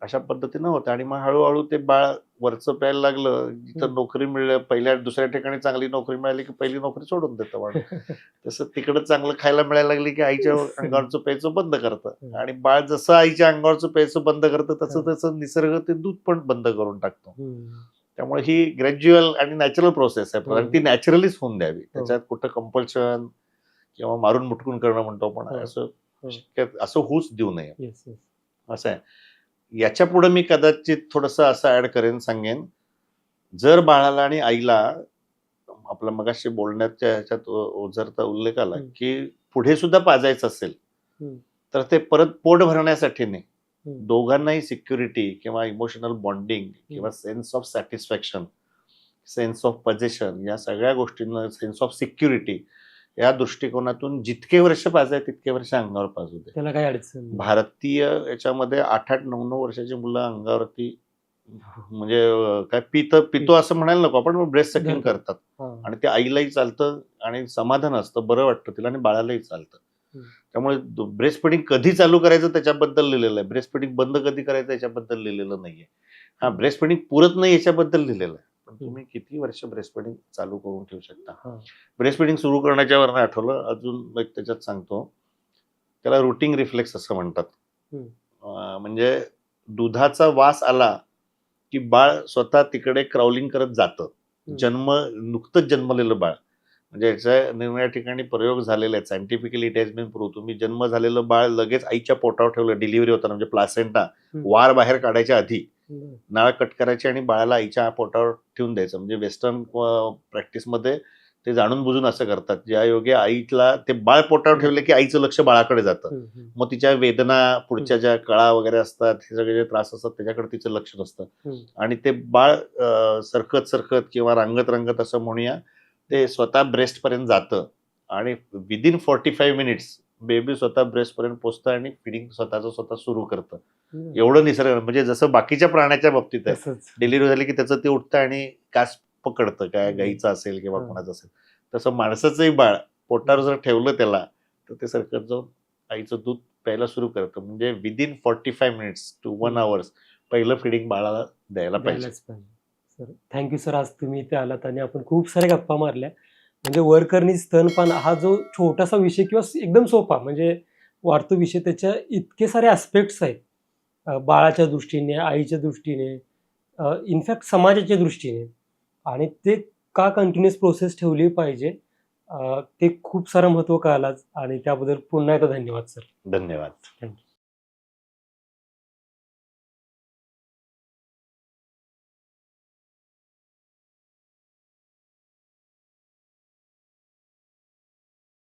अशा पद्धतीनं होतं आणि मग हळूहळू ते बाळ वरचं प्यायला लागलं. जिथं नोकरी मिळल्या पहिल्या दुसऱ्या ठिकाणी चांगली नोकरी मिळाली की पहिली नोकरी सोडून देतं माणूस. तसं तिकडं चांगलं खायला मिळायला लागली की आईच्या अंगावरचं प्यायचं बंद करतं आणि बाळ जसं आईच्या अंगावरचं प्यायचं बंद करतं तसं तसं निसर्ग ते दूध पण बंद करून टाकतो. त्यामुळे ही ग्रॅज्युअल आणि नॅचरल प्रोसेस आहे आणि ती नॅचरलीच होऊन द्यावी. त्याच्यात कुठं कंपल्शन किंवा मारून मुटकून करणं म्हणतो आपण असं असं होऊच देऊ नये. असं आहे. याच्या पुढे मी कदाचित थोडंसं असं ऍड करेन, सांगेन, जर बाळाला आणि आईला आपला मगाशी बोलण्याच्या ह्याच्यात ओझरता उल्लेख आला की पुढे सुद्धा पाजायचं असेल तर ते परत पोट भरण्यासाठी नाही, दोघांनाही सिक्युरिटी किंवा इमोशनल बॉन्डिंग किंवा sense of satisfaction, sense of position, या सगळ्या गोष्टींना सेन्स ऑफ सिक्युरिटी या दृष्टिकोनातून जितके वर्ष पाजाय तितके वर्ष अंगावर पाजू दे. त्याला काय अडचण नाही. भारतीय याच्यामध्ये 8-8, 9-9 वर्षाची मुलं अंगावरती म्हणजे काय पितो असं म्हणायला नको आपण, ब्रेस्ट सकिंग करतात आणि ते आईलाही चालतं आणि समाधान असतं, बरं वाटतं तिला आणि बाळालाही चालतं. त्यामुळे ब्रेस्ट फिडिंग कधी चालू करायचं त्याच्याबद्दल लिहिलेलं आहे, ब्रेस्ट फिडिंग बंद कधी करायचं याच्याबद्दल लिहिलेलं नाहीये. हा, ब्रेस्ट फिडिंग पुरत नाही याच्याबद्दल लिहिलेलं आहे, पण तुम्ही किती वर्ष ब्रेस्ट फिडिंग चालू करून ठेवू शकता. ब्रेस्ट फिडिंग सुरू करण्याच्या वरनं आठवलं अजून एक त्याच्यात सांगतो, त्याला रुटिंग रिफ्लेक्स असं म्हणतात. म्हणजे दुधाचा वास आला की बाळ स्वतः तिकडे क्राउलिंग करत जातं. नुकतंच जन्मलेलं बाळ, म्हणजे याच्या निर्णया ठिकाणी प्रयोग झालेले आहेत, scientifically it has been prove. तुम्ही जन्म झालेलं बाळ लगेच आईच्या पोटावर ठेवलं, डिलिव्हरी होताना म्हणजे प्लासेंटा वार बाहेर काढायच्या आधी नाळ कट करायची आणि बाळाला आईच्या पोटावर ठेवून द्यायचं. म्हणजे वेस्टर्न प्रॅक्टिसमध्ये ते जाणून बुजून असं करतात, ज्या योगे आईला ते बाळ पोटावर ठेवले की आईचं लक्ष बाळाकडे जातं. मग तिच्या वेदना, पुढच्या ज्या कळा वगैरे असतात, हे सगळे जे त्रास असतात त्याच्याकडे तिचं लक्ष नसतं आणि ते बाळ सरकत किंवा रांगत असं म्हणूया ते स्वतः ब्रेस्ट पर्यंत जातं आणि विदिन 45 मिनिट्स बेबी स्वतः ब्रेस्ट पर्यंत पोहोचतं आणि फिडिंग स्वतः सुरू करतं. एवढं निसर्ग, म्हणजे जसं बाकीच्या प्राण्याच्या बाबतीत आहे, डिलिव्हरी झाली की त्याचं ते उठतं आणि कास पकडतं, काय गाईचं असेल किंवा कोणाचं असेल, तसं माणसाचंही बाळ पोटावर जर ठेवलं त्याला तर ते सरकत जाऊन आईचं दूध प्यायला सुरू करतं. म्हणजे विदिन 45 मिनिट्स टू 1 hours पहिलं फिडिंग बाळाला द्यायला पाहिजे. सर थँक्यू सर, आज तुम्ही इथे आलात आणि आपण खूप साऱ्या गप्पा मारल्या. म्हणजे वरकरणी स्तनपान हा जो छोटासा विषय किंवा एकदम सोपा म्हणजे वाढतो विषय, त्याच्या इतके सारे ॲस्पेक्ट्स आहेत, बाळाच्या दृष्टीने, आईच्या दृष्टीने, इनफॅक्ट समाजाच्या दृष्टीने, आणि ते का कंटिन्युअस प्रोसेस ठेवली पाहिजे ते खूप सारं महत्त्व कळालं आणि त्याबद्दल पुन्हा एकदा धन्यवाद सर. धन्यवाद. थँक्यू.